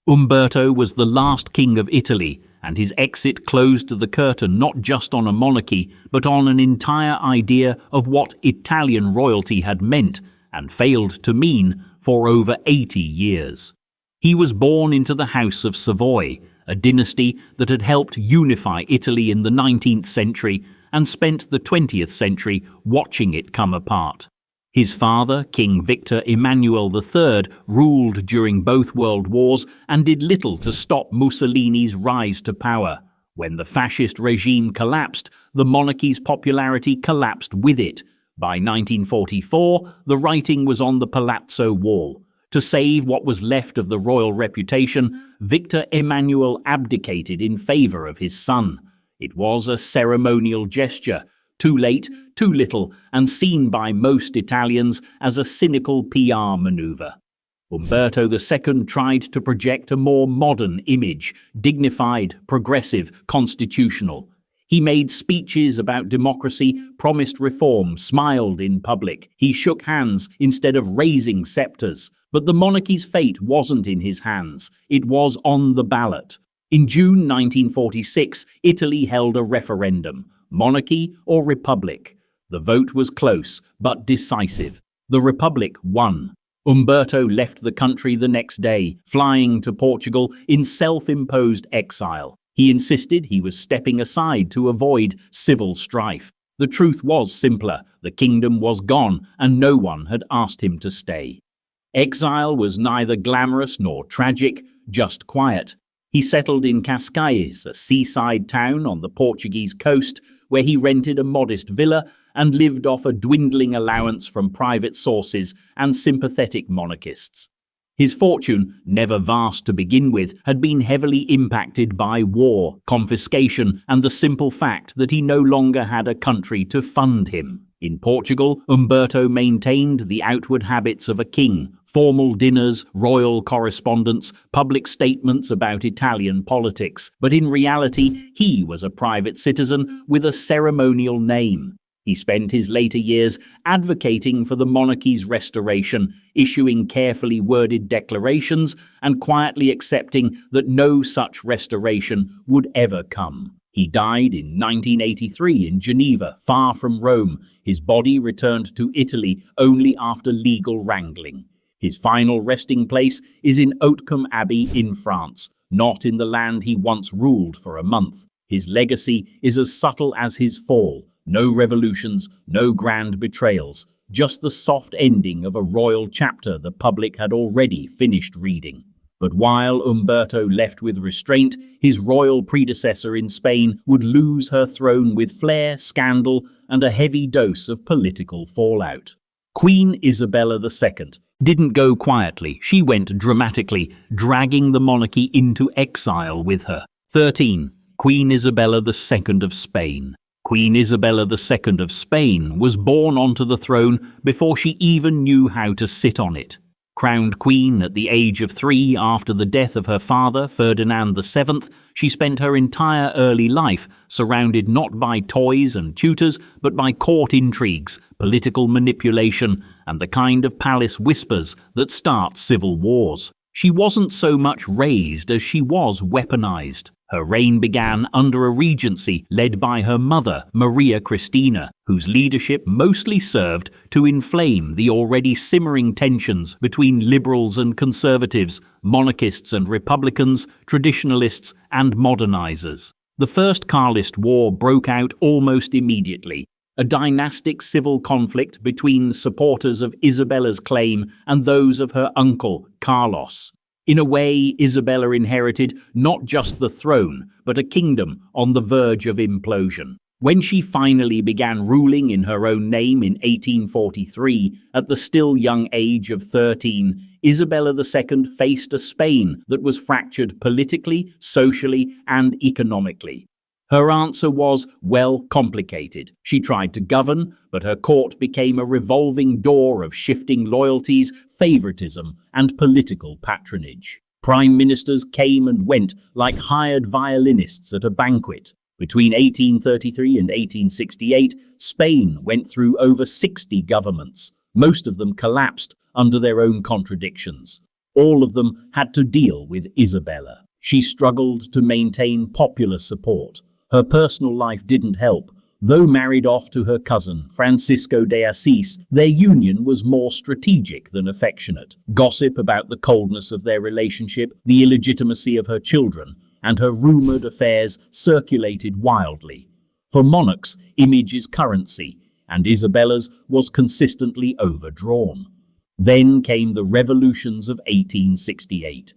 Umberto was the last king of Italy, and his exit closed the curtain not just on a monarchy, but on an entire idea of what Italian royalty had meant, and failed to mean, for over 80 years. He was born into the House of Savoy, a dynasty that had helped unify Italy in the 19th century and spent the 20th century watching it come apart. His father, King Victor Emmanuel III, ruled during both world wars and did little to stop Mussolini's rise to power. When the fascist regime collapsed, the monarchy's popularity collapsed with it. By 1944, the writing was on the palazzo wall. To save what was left of the royal reputation, Victor Emmanuel abdicated in favor of his son. It was a ceremonial gesture, too late, too little, and seen by most Italians as a cynical PR maneuver. Umberto II tried to project a more modern image, dignified, progressive, constitutional. He made speeches about democracy, promised reform, smiled in public. He shook hands instead of raising scepters. But the monarchy's fate wasn't in his hands. It was on the ballot. In June 1946, Italy held a referendum. Monarchy or republic? The vote was close, but decisive. The republic won. Umberto left the country the next day, flying to Portugal in self-imposed exile. He insisted he was stepping aside to avoid civil strife. The truth was simpler. The kingdom was gone, and no one had asked him to stay. Exile was neither glamorous nor tragic, just quiet. He settled in Cascais, a seaside town on the Portuguese coast, where he rented a modest villa and lived off a dwindling allowance from private sources and sympathetic monarchists. His fortune, never vast to begin with, had been heavily impacted by war, confiscation, and the simple fact that he no longer had a country to fund him. In Portugal, Umberto maintained the outward habits of a king: formal dinners, royal correspondence, public statements about Italian politics. But in reality, he was a private citizen with a ceremonial name. He spent his later years advocating for the monarchy's restoration, issuing carefully worded declarations and quietly accepting that no such restoration would ever come. He died in 1983 in Geneva, far from Rome. His body returned to Italy only after legal wrangling. His final resting place is in Hautecombe Abbey in France, not in the land he once ruled for a month. His legacy is as subtle as his fall. No revolutions, no grand betrayals, just the soft ending of a royal chapter the public had already finished reading. But while Umberto left with restraint, his royal predecessor in Spain would lose her throne with flair, scandal, and a heavy dose of political fallout. Queen Isabella II didn't go quietly. She went dramatically, dragging the monarchy into exile with her. 13. Queen Isabella II of Spain. Queen Isabella II of Spain was born onto the throne before she even knew how to sit on it. Crowned queen at the age of 3 after the death of her father, Ferdinand VII, she spent her entire early life surrounded not by toys and tutors, but by court intrigues, political manipulation, and the kind of palace whispers that start civil wars. She wasn't so much raised as she was weaponized. Her reign began under a regency led by her mother, Maria Christina, whose leadership mostly served to inflame the already simmering tensions between liberals and conservatives, monarchists and republicans, traditionalists and modernizers. The First Carlist War broke out almost immediately, a dynastic civil conflict between supporters of Isabella's claim and those of her uncle, Carlos. In a way, Isabella inherited not just the throne, but a kingdom on the verge of implosion. When she finally began ruling in her own name in 1843, at the still young age of 13, Isabella II faced a Spain that was fractured politically, socially, and economically. Her answer was, well, complicated. She tried to govern, but her court became a revolving door of shifting loyalties, favoritism, and political patronage. Prime ministers came and went like hired violinists at a banquet. Between 1833 and 1868, Spain went through over 60 governments. Most of them collapsed under their own contradictions. All of them had to deal with Isabella. She struggled to maintain popular support. Her personal life didn't help. Though married off to her cousin, Francisco de Assis, their union was more strategic than affectionate. Gossip about the coldness of their relationship, the illegitimacy of her children, and her rumored affairs circulated wildly. For monarchs, image is currency, and Isabella's was consistently overdrawn. Then came the revolutions of 1868.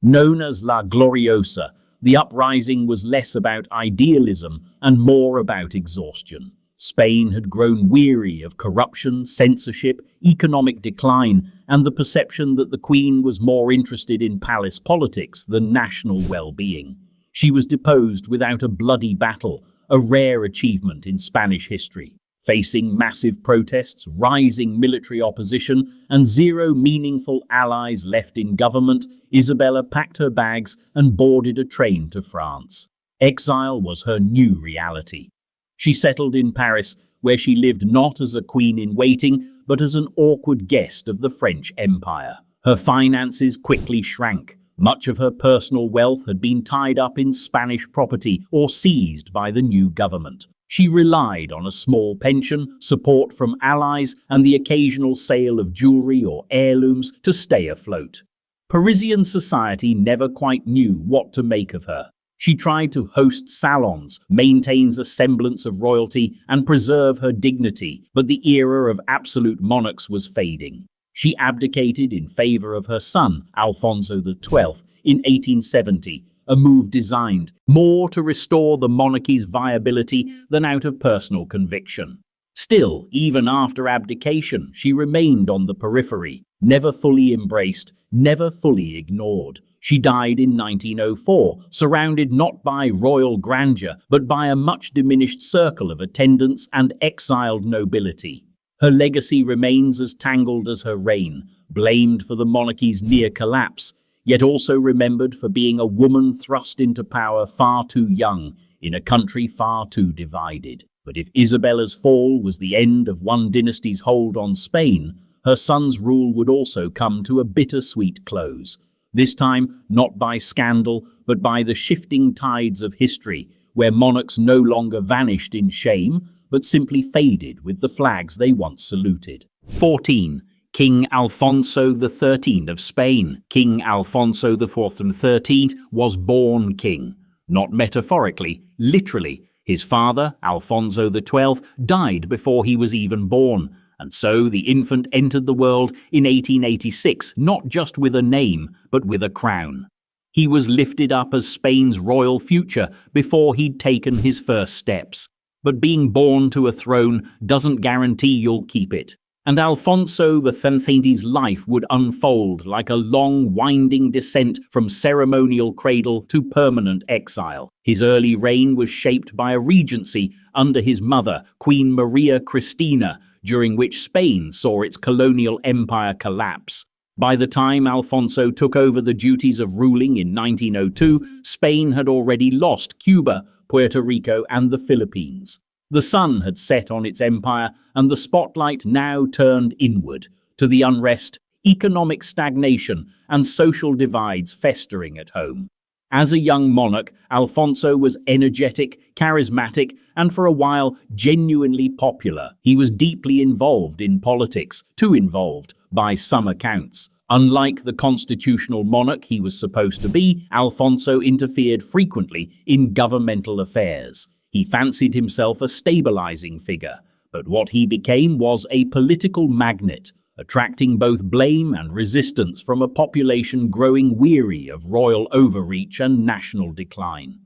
Known as La Gloriosa, the uprising was less about idealism and more about exhaustion. Spain had grown weary of corruption, censorship, economic decline, and the perception that the Queen was more interested in palace politics than national well-being. She was deposed without a bloody battle, a rare achievement in Spanish history. Facing massive protests, rising military opposition, and zero meaningful allies left in government, Isabella packed her bags and boarded a train to France. Exile was her new reality. She settled in Paris, where she lived not as a queen-in-waiting, but as an awkward guest of the French Empire. Her finances quickly shrank. Much of her personal wealth had been tied up in Spanish property or seized by the new government. She relied on a small pension, support from allies, and the occasional sale of jewelry or heirlooms to stay afloat. Parisian society never quite knew what to make of her. She tried to host salons, maintain a semblance of royalty, and preserve her dignity, but the era of absolute monarchs was fading. She abdicated in favor of her son, Alfonso XII, in 1870, a move designed more to restore the monarchy's viability than out of personal conviction. Still, even after abdication, she remained on the periphery, never fully embraced, never fully ignored. She died in 1904, surrounded not by royal grandeur, but by a much diminished circle of attendants and exiled nobility. Her legacy remains as tangled as her reign, blamed for the monarchy's near collapse, yet also remembered for being a woman thrust into power far too young, in a country far too divided. But if Isabella's fall was the end of one dynasty's hold on Spain, her son's rule would also come to a bittersweet close. This time, not by scandal, but by the shifting tides of history, where monarchs no longer vanished in shame, but simply faded with the flags they once saluted. 14. King Alfonso XIII of Spain. King Alfonso IV and XIII was born king. Not metaphorically, literally. His father, Alfonso XII, died before he was even born, and so the infant entered the world in 1886, not just with a name, but with a crown. He was lifted up as Spain's royal future before he'd taken his first steps. But being born to a throne doesn't guarantee you'll keep it. And Alfonso XIII's life would unfold like a long, winding descent from ceremonial cradle to permanent exile. His early reign was shaped by a regency under his mother, Queen Maria Christina, during which Spain saw its colonial empire collapse. By the time Alfonso took over the duties of ruling in 1902, Spain had already lost Cuba, Puerto Rico, and the Philippines. The sun had set on its empire, and the spotlight now turned inward, to the unrest economic stagnation, and social divides festering at home. As a young monarch, Alfonso was energetic, charismatic, and for a while genuinely popular. He was deeply involved in politics, too involved by some accounts. Unlike the constitutional monarch he was supposed to be, Alfonso interfered frequently in governmental affairs. He fancied himself a stabilizing figure, but what he became was a political magnet, attracting both blame and resistance from a population growing weary of royal overreach and national decline.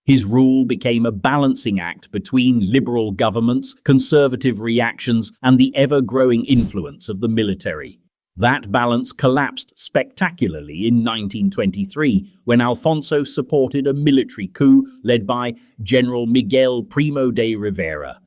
His rule became a balancing act between liberal governments, conservative reactions, and the ever-growing influence of the military. That balance collapsed spectacularly in 1923 when Alfonso supported a military coup led by General Miguel Primo de Rivera.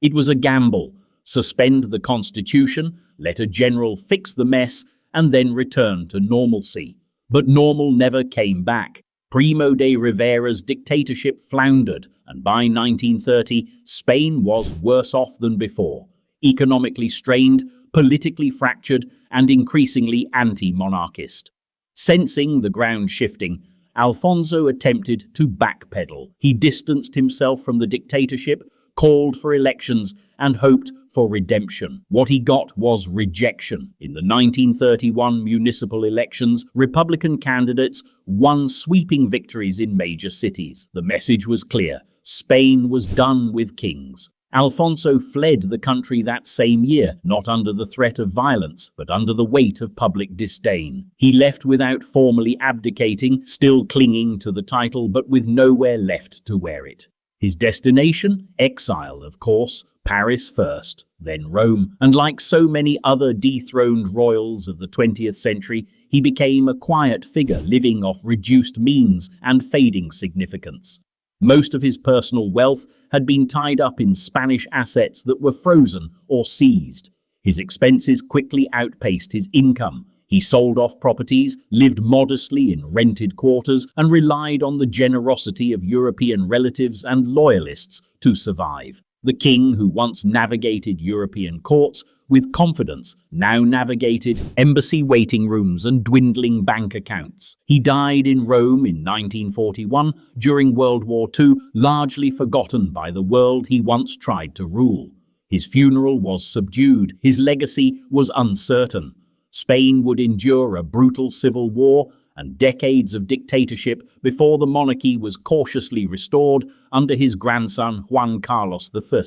It was a gamble: suspend the constitution, let a general fix the mess, and then return to normalcy. But normal never came back. Primo de Rivera's dictatorship floundered, and by 1930, Spain was worse off than before. Economically strained, politically fractured, and increasingly anti-monarchist. Sensing the ground shifting, Alfonso attempted to backpedal. He distanced himself from the dictatorship, called for elections, and hoped for redemption. What he got was rejection. In the 1931 municipal elections, Republican candidates won sweeping victories in major cities. The message was clear: Spain was done with kings. Alfonso fled the country that same year, not under the threat of violence, but under the weight of public disdain. He left without formally abdicating, still clinging to the title, but with nowhere left to wear it. His destination? Exile, of course. Paris first, then Rome, and like so many other dethroned royals of the 20th century, he became a quiet figure living off reduced means and fading significance. Most of his personal wealth had been tied up in Spanish assets that were frozen or seized. His expenses quickly outpaced his income. He sold off properties, lived modestly in rented quarters, and relied on the generosity of European relatives and loyalists to survive. The king, who once navigated European courts with confidence, now navigated embassy waiting rooms and dwindling bank accounts. He died in Rome in 1941 during World War II, largely forgotten by the world he once tried to rule. His funeral was subdued. His legacy was uncertain. Spain would endure a brutal civil war and decades of dictatorship before the monarchy was cautiously restored under his grandson Juan Carlos I.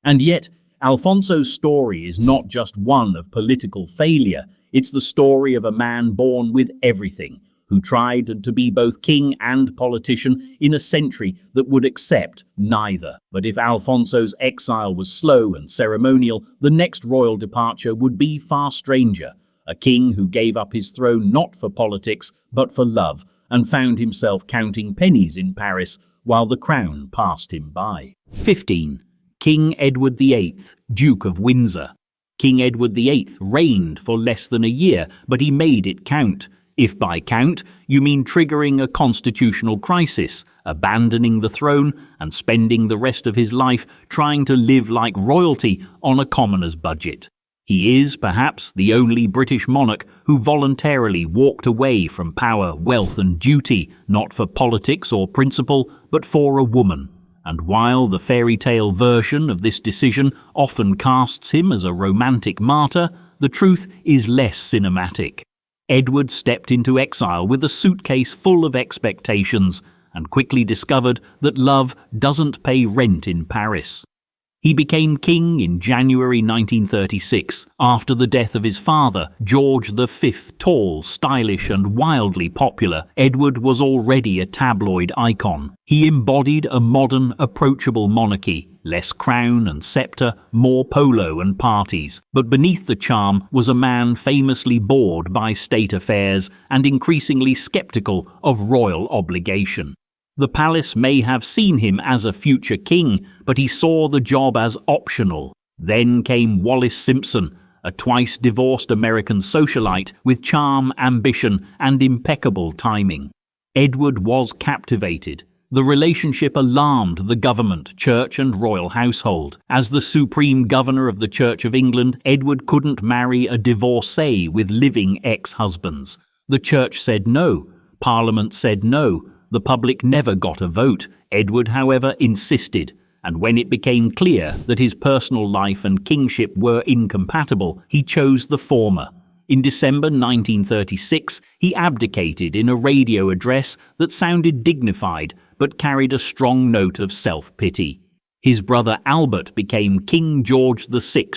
And yet, Alfonso's story is not just one of political failure. It's the story of a man born with everything, who tried to be both king and politician in a century that would accept neither. But if Alfonso's exile was slow and ceremonial, the next royal departure would be far stranger. A king who gave up his throne not for politics, but for love, and found himself counting pennies in Paris while the crown passed him by. 15. King Edward VIII, Duke of Windsor. King Edward VIII reigned for less than a year, but he made it count. If by count you mean triggering a constitutional crisis, abandoning the throne, and spending the rest of his life trying to live like royalty on a commoner's budget. He is, perhaps, the only British monarch who voluntarily walked away from power, wealth and duty, not for politics or principle, but for a woman. And while the fairy tale version of this decision often casts him as a romantic martyr, the truth is less cinematic. Edward stepped into exile with a suitcase full of expectations and quickly discovered that love doesn't pay rent in Paris. He became king in January 1936, after the death of his father, George V. Tall, stylish and wildly popular, Edward was already a tabloid icon. He embodied a modern, approachable monarchy, less crown and sceptre, more polo and parties. But beneath the charm was a man famously bored by state affairs and increasingly sceptical of royal obligation. The palace may have seen him as a future king, but he saw the job as optional. Then came Wallis Simpson, a twice-divorced American socialite with charm, ambition, and impeccable timing. Edward was captivated. The relationship alarmed the government, church and royal household. As the supreme governor of the Church of England, Edward couldn't marry a divorcee with living ex-husbands. The church said no. Parliament said no. The public never got a vote. Edward, however, insisted. And when it became clear that his personal life and kingship were incompatible, he chose the former. In December 1936, he abdicated in a radio address that sounded dignified but carried a strong note of self-pity. His brother Albert became King George VI.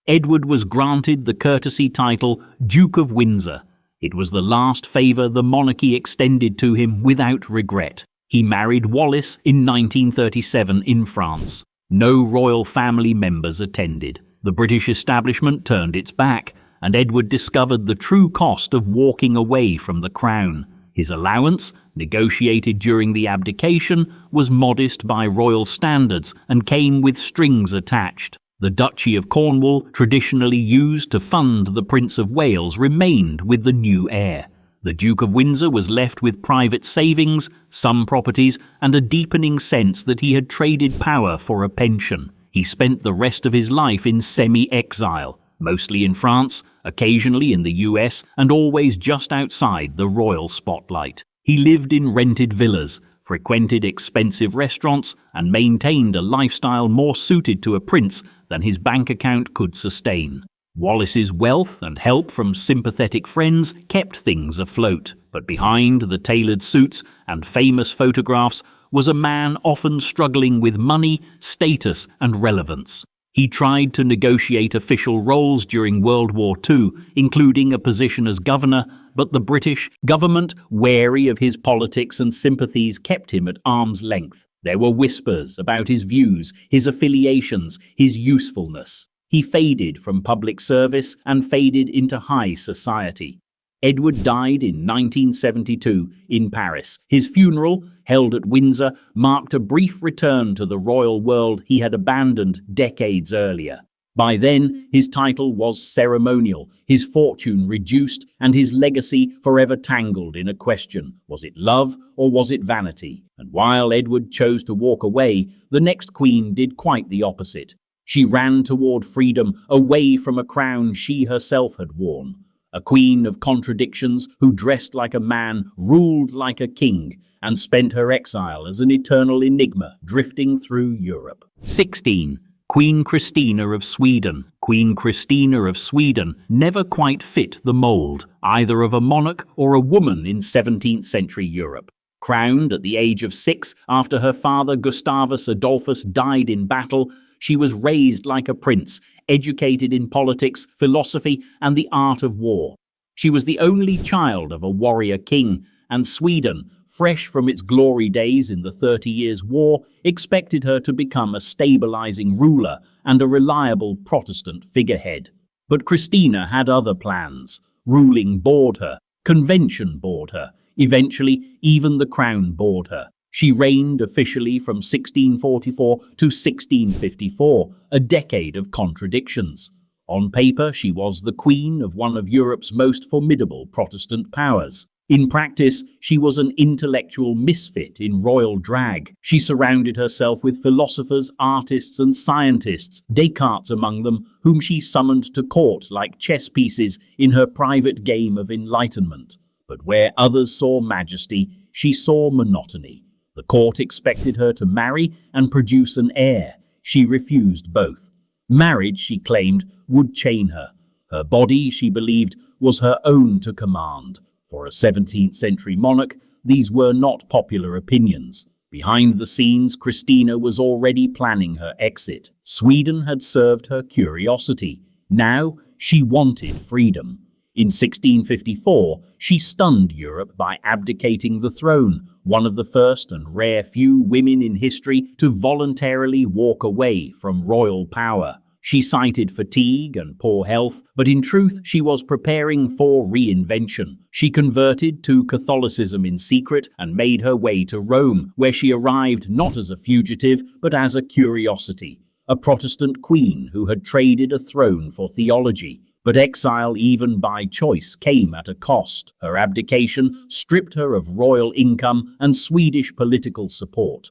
Edward was granted the courtesy title Duke of Windsor. It was the last favour the monarchy extended to him without regret. He married Wallis in 1937 in France. No royal family members attended. The British establishment turned its back, and Edward discovered the true cost of walking away from the crown. His allowance, negotiated during the abdication, was modest by royal standards and came with strings attached. The Duchy of Cornwall, traditionally used to fund the Prince of Wales, remained with the new heir. The Duke of Windsor was left with private savings, some properties, and a deepening sense that he had traded power for a pension. He spent the rest of his life in semi-exile, mostly in France, occasionally in the US, and always just outside the royal spotlight. He lived in rented villas, frequented expensive restaurants, and maintained a lifestyle more suited to a prince than his bank account could sustain. Wallis's wealth and help from sympathetic friends kept things afloat, but behind the tailored suits and famous photographs was a man often struggling with money, status, and relevance. He tried to negotiate official roles during World War II, including a position as governor, but the British government, wary of his politics and sympathies, kept him at arm's length. There were whispers about his views, his affiliations, his usefulness. He faded from public service and faded into high society. Edward died in 1972 in Paris. His funeral, held at Windsor, marked a brief return to the royal world he had abandoned decades earlier. By then, his title was ceremonial, his fortune reduced, and his legacy forever tangled in a question. Was it love or was it vanity? And while Edward chose to walk away, the next queen did quite the opposite. She ran toward freedom, away from a crown she herself had worn. A queen of contradictions who dressed like a man, ruled like a king, and spent her exile as an eternal enigma drifting through Europe. 16. Queen Christina of Sweden. Queen Christina of Sweden never quite fit the mould, either of a monarch or a woman in 17th century Europe. Crowned at the age of 6 after her father Gustavus Adolphus died in battle, she was raised like a prince, educated in politics, philosophy, and the art of war. She was the only child of a warrior king, and Sweden, fresh from its glory days in the 30 Years' War, expected her to become a stabilizing ruler and a reliable Protestant figurehead. But Christina had other plans. Ruling bored her, convention bored her, eventually even the crown bored her. She reigned officially from 1644 to 1654, a decade of contradictions. On paper, she was the queen of one of Europe's most formidable Protestant powers. In practice, she was an intellectual misfit in royal drag. She surrounded herself with philosophers, artists, and scientists, Descartes among them, whom she summoned to court like chess pieces in her private game of enlightenment. But where others saw majesty, she saw monotony. The court expected her to marry and produce an heir. She refused both. Marriage, she claimed, would chain her. Her body, she believed, was her own to command. For a 17th century monarch, these were not popular opinions. Behind the scenes, Christina was already planning her exit. Sweden had served her curiosity. Now, she wanted freedom. In 1654, she stunned Europe by abdicating the throne, one of the first and rare few women in history to voluntarily walk away from royal power. She cited fatigue and poor health, but in truth she was preparing for reinvention. She converted to Catholicism in secret and made her way to Rome, where she arrived not as a fugitive, but as a curiosity. A Protestant queen who had traded a throne for theology. But exile, even by choice, came at a cost. Her abdication stripped her of royal income and Swedish political support.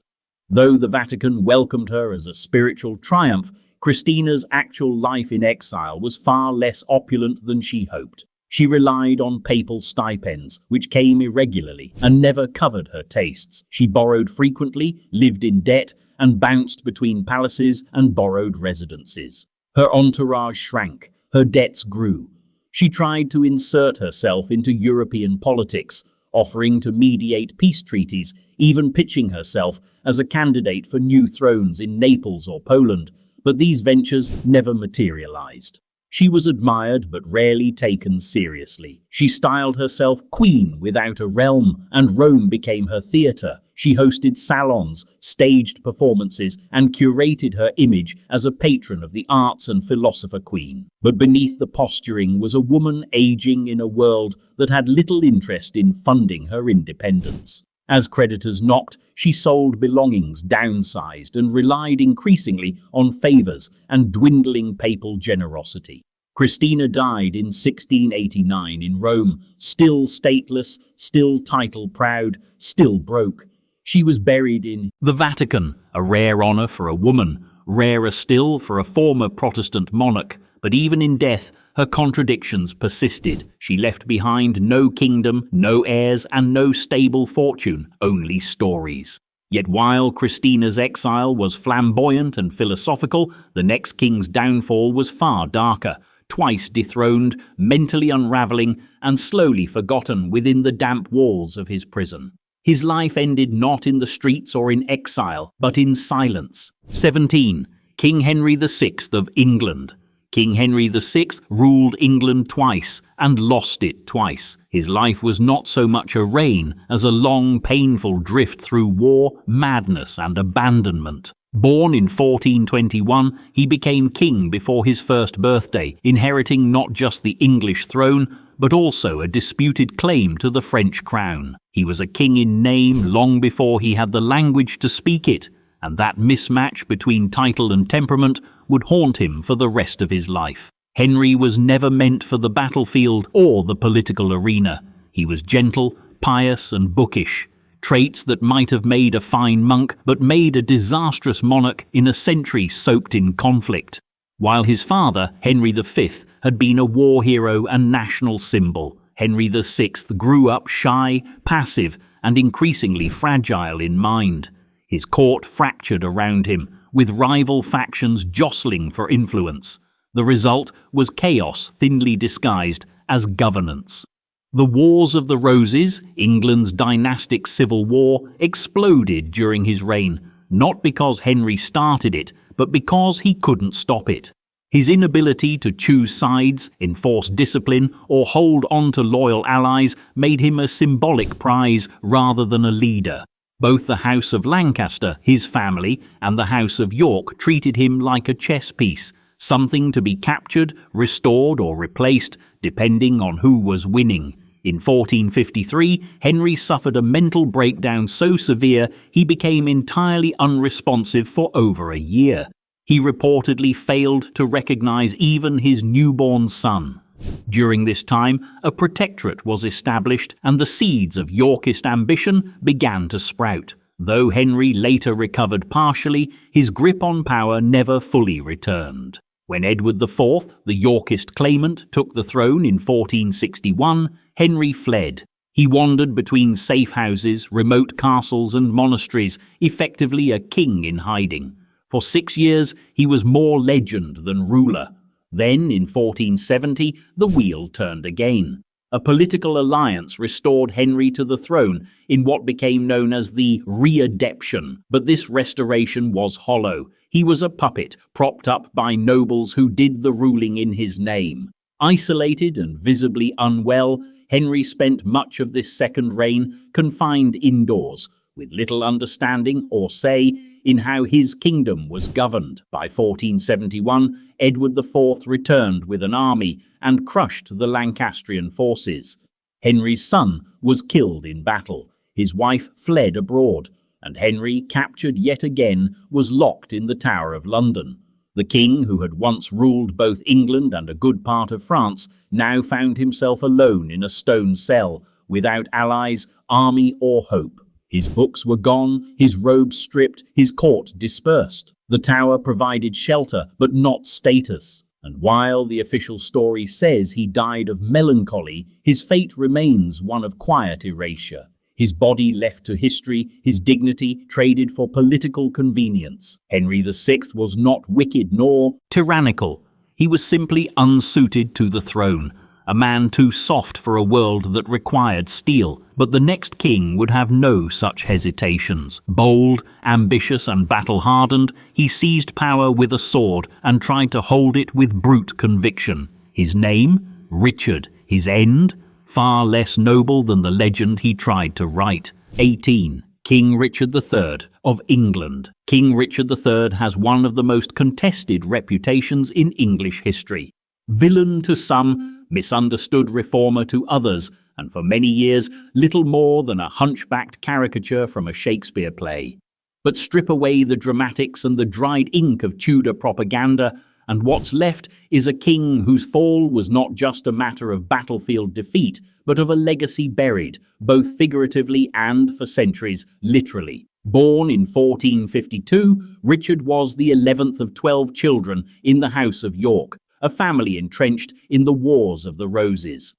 Though the Vatican welcomed her as a spiritual triumph, Christina's actual life in exile was far less opulent than she hoped. She relied on papal stipends, which came irregularly and never covered her tastes. She borrowed frequently, lived in debt, and bounced between palaces and borrowed residences. Her entourage shrank, her debts grew. She tried to insert herself into European politics, offering to mediate peace treaties, even pitching herself as a candidate for new thrones in Naples or Poland, but these ventures never materialized. She was admired but rarely taken seriously. She styled herself queen without a realm, and Rome became her theatre. She hosted salons, staged performances, and curated her image as a patron of the arts and philosopher queen. But beneath the posturing was a woman aging in a world that had little interest in funding her independence. As creditors knocked, she sold belongings, downsized, and relied increasingly on favours and dwindling papal generosity. Christina died in 1689 in Rome, still stateless, still title-proud, still broke. She was buried in the Vatican, a rare honour for a woman, rarer still for a former Protestant monarch. But even in death, her contradictions persisted. She left behind no kingdom, no heirs, and no stable fortune, only stories. Yet while Christina's exile was flamboyant and philosophical, the next king's downfall was far darker, twice dethroned, mentally unravelling, and slowly forgotten within the damp walls of his prison. His life ended not in the streets or in exile, but in silence. 17. King Henry VI of England. King Henry VI ruled England twice and lost it twice. His life was not so much a reign as a long, painful drift through war, madness, and abandonment. Born in 1421, he became king before his first birthday, inheriting not just the English throne, but also a disputed claim to the French crown. He was a king in name long before he had the language to speak it, and that mismatch between title and temperament would haunt him for the rest of his life. Henry was never meant for the battlefield or the political arena. He was gentle, pious, and bookish, traits that might have made a fine monk but made a disastrous monarch in a century soaked in conflict. While his father, Henry V, had been a war hero and national symbol, Henry VI grew up shy, passive, and increasingly fragile in mind. His court fractured around him, with rival factions jostling for influence. The result was chaos thinly disguised as governance. The Wars of the Roses, England's dynastic civil war, exploded during his reign, not because Henry started it, but because he couldn't stop it. His inability to choose sides, enforce discipline, or hold on to loyal allies made him a symbolic prize rather than a leader. Both the House of Lancaster, his family, and the House of York treated him like a chess piece, something to be captured, restored, or replaced, depending on who was winning. In 1453, Henry suffered a mental breakdown so severe he became entirely unresponsive for over a year. He reportedly failed to recognize even his newborn son. During this time, a protectorate was established and the seeds of Yorkist ambition began to sprout. Though Henry later recovered partially, his grip on power never fully returned. When Edward IV, the Yorkist claimant, took the throne in 1461, Henry fled. He wandered between safe houses, remote castles and monasteries, effectively a king in hiding. For 6 years, he was more legend than ruler. Then, in 1470, the wheel turned again. A political alliance restored Henry to the throne in what became known as the readeption. But this restoration was hollow. He was a puppet, propped up by nobles who did the ruling in his name. Isolated and visibly unwell, Henry spent much of this second reign confined indoors, with little understanding or say in how his kingdom was governed. By 1471, Edward IV returned with an army and crushed the Lancastrian forces. Henry's son was killed in battle. His wife fled abroad, and Henry, captured yet again, was locked in the Tower of London. The king, who had once ruled both England and a good part of France, now found himself alone in a stone cell, without allies, army, or hope. His books were gone, his robes stripped, his court dispersed. The tower provided shelter, but not status. And while the official story says he died of melancholy, his fate remains one of quiet erasure. His body left to history, his dignity traded for political convenience. Henry VI was not wicked nor tyrannical. He was simply unsuited to the throne, a man too soft for a world that required steel. But the next king would have no such hesitations. Bold, ambitious and battle-hardened, he seized power with a sword and tried to hold it with brute conviction. His name? Richard. His end? Far less noble than the legend he tried to write. 18. King Richard III of England. King Richard III has one of the most contested reputations in English history. Villain to some, misunderstood reformer to others, and for many years little more than a hunchbacked caricature from a Shakespeare play. But strip away the dramatics and the dried ink of Tudor propaganda, and what's left is a king whose fall was not just a matter of battlefield defeat, but of a legacy buried, both figuratively and, for centuries, literally. Born in 1452, Richard was the 11th of 12 children in the House of York, a family entrenched in the Wars of the Roses.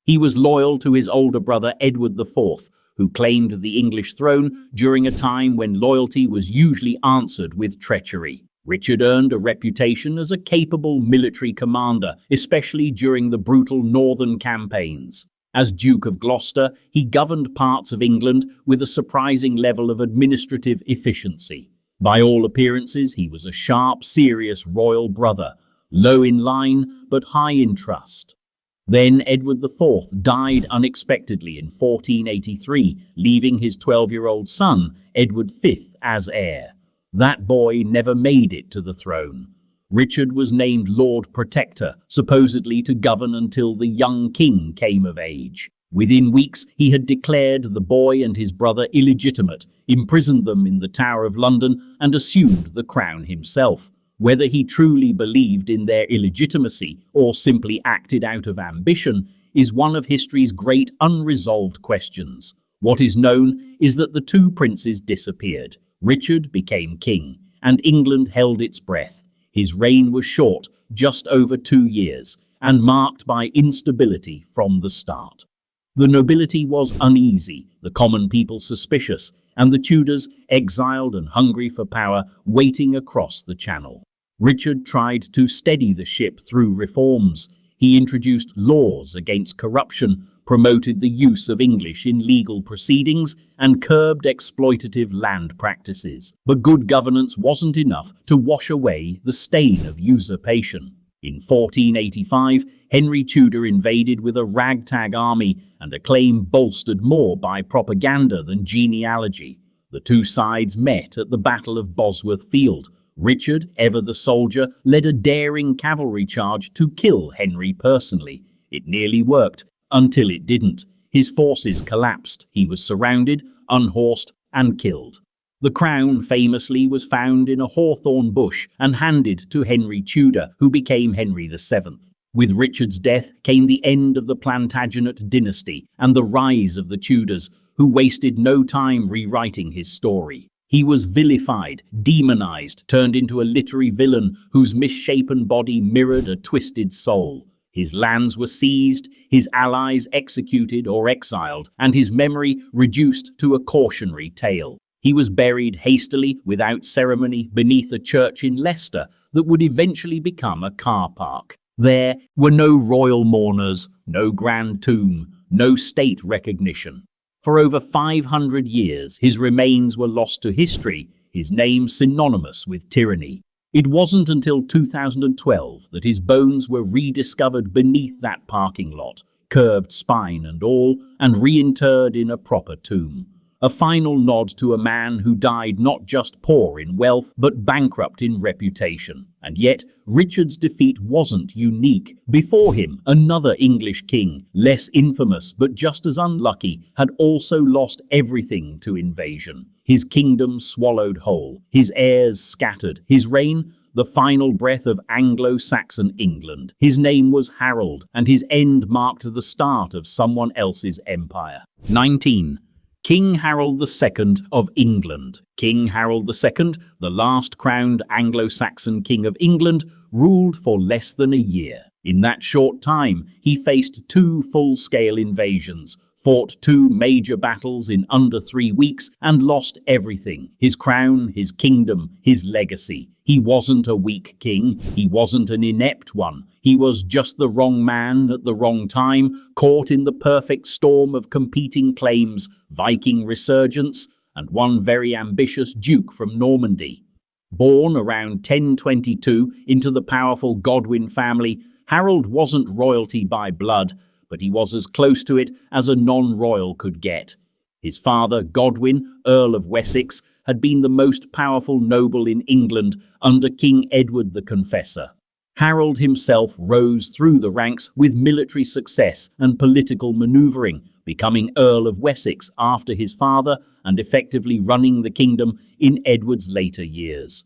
He was loyal to his older brother Edward IV, who claimed the English throne during a time when loyalty was usually answered with treachery. Richard earned a reputation as a capable military commander, especially during the brutal northern campaigns. As Duke of Gloucester, he governed parts of England with a surprising level of administrative efficiency. By all appearances, he was a sharp, serious royal brother, low in line but high in trust. Then Edward IV died unexpectedly in 1483, leaving his 12-year-old son, Edward V, as heir. That boy never made it to the throne. Richard was named Lord Protector, supposedly to govern until the young king came of age. Within weeks, he had declared the boy and his brother illegitimate, imprisoned them in the Tower of London, and assumed the crown himself. Whether he truly believed in their illegitimacy or simply acted out of ambition is one of history's great unresolved questions. What is known is that the two princes disappeared. Richard became king, and England held its breath. His reign was short, just over 2 years, and marked by instability from the start. The nobility was uneasy, the common people suspicious, and the Tudors, exiled and hungry for power, waiting across the Channel. Richard tried to steady the ship through reforms. He introduced laws against corruption, promoted the use of English in legal proceedings, and curbed exploitative land practices. But good governance wasn't enough to wash away the stain of usurpation. In 1485, Henry Tudor invaded with a ragtag army, and a claim bolstered more by propaganda than genealogy. The two sides met at the Battle of Bosworth Field. Richard, ever the soldier, led a daring cavalry charge to kill Henry personally. It nearly worked, until it didn't. His forces collapsed. He was surrounded, unhorsed, and killed. The crown, famously, was found in a hawthorn bush and handed to Henry Tudor, who became Henry VII. With Richard's death came the end of the Plantagenet dynasty and the rise of the Tudors, who wasted no time rewriting his story. He was vilified, demonized, turned into a literary villain whose misshapen body mirrored a twisted soul. His lands were seized, his allies executed or exiled, and his memory reduced to a cautionary tale. He was buried hastily, without ceremony, beneath a church in Leicester that would eventually become a car park. There were no royal mourners, no grand tomb, no state recognition. For over 500 years, his remains were lost to history, his name synonymous with tyranny. It wasn't until 2012 that his bones were rediscovered beneath that parking lot, curved spine and all, and reinterred in a proper tomb. A final nod to a man who died not just poor in wealth, but bankrupt in reputation. And yet, Richard's defeat wasn't unique. Before him, another English king, less infamous but just as unlucky, had also lost everything to invasion. His kingdom swallowed whole, his heirs scattered, his reign the final breath of Anglo-Saxon England. His name was Harold, and his end marked the start of someone else's empire. 19. King Harold II of England. King Harold II, the last crowned Anglo-Saxon king of England, ruled for less than a year. In that short time, he faced 2 full-scale invasions, fought 2 major battles in under 3 weeks, and lost everything: his crown, his kingdom, his legacy. He wasn't a weak king, he wasn't an inept one. He was just the wrong man at the wrong time, caught in the perfect storm of competing claims, Viking resurgence, and one very ambitious duke from Normandy. Born around 1022 into the powerful Godwin family, Harold wasn't royalty by blood, but he was as close to it as a non-royal could get. His father, Godwin, Earl of Wessex, had been the most powerful noble in England under King Edward the Confessor. Harold himself rose through the ranks with military success and political manoeuvring, becoming Earl of Wessex after his father and effectively running the kingdom in Edward's later years.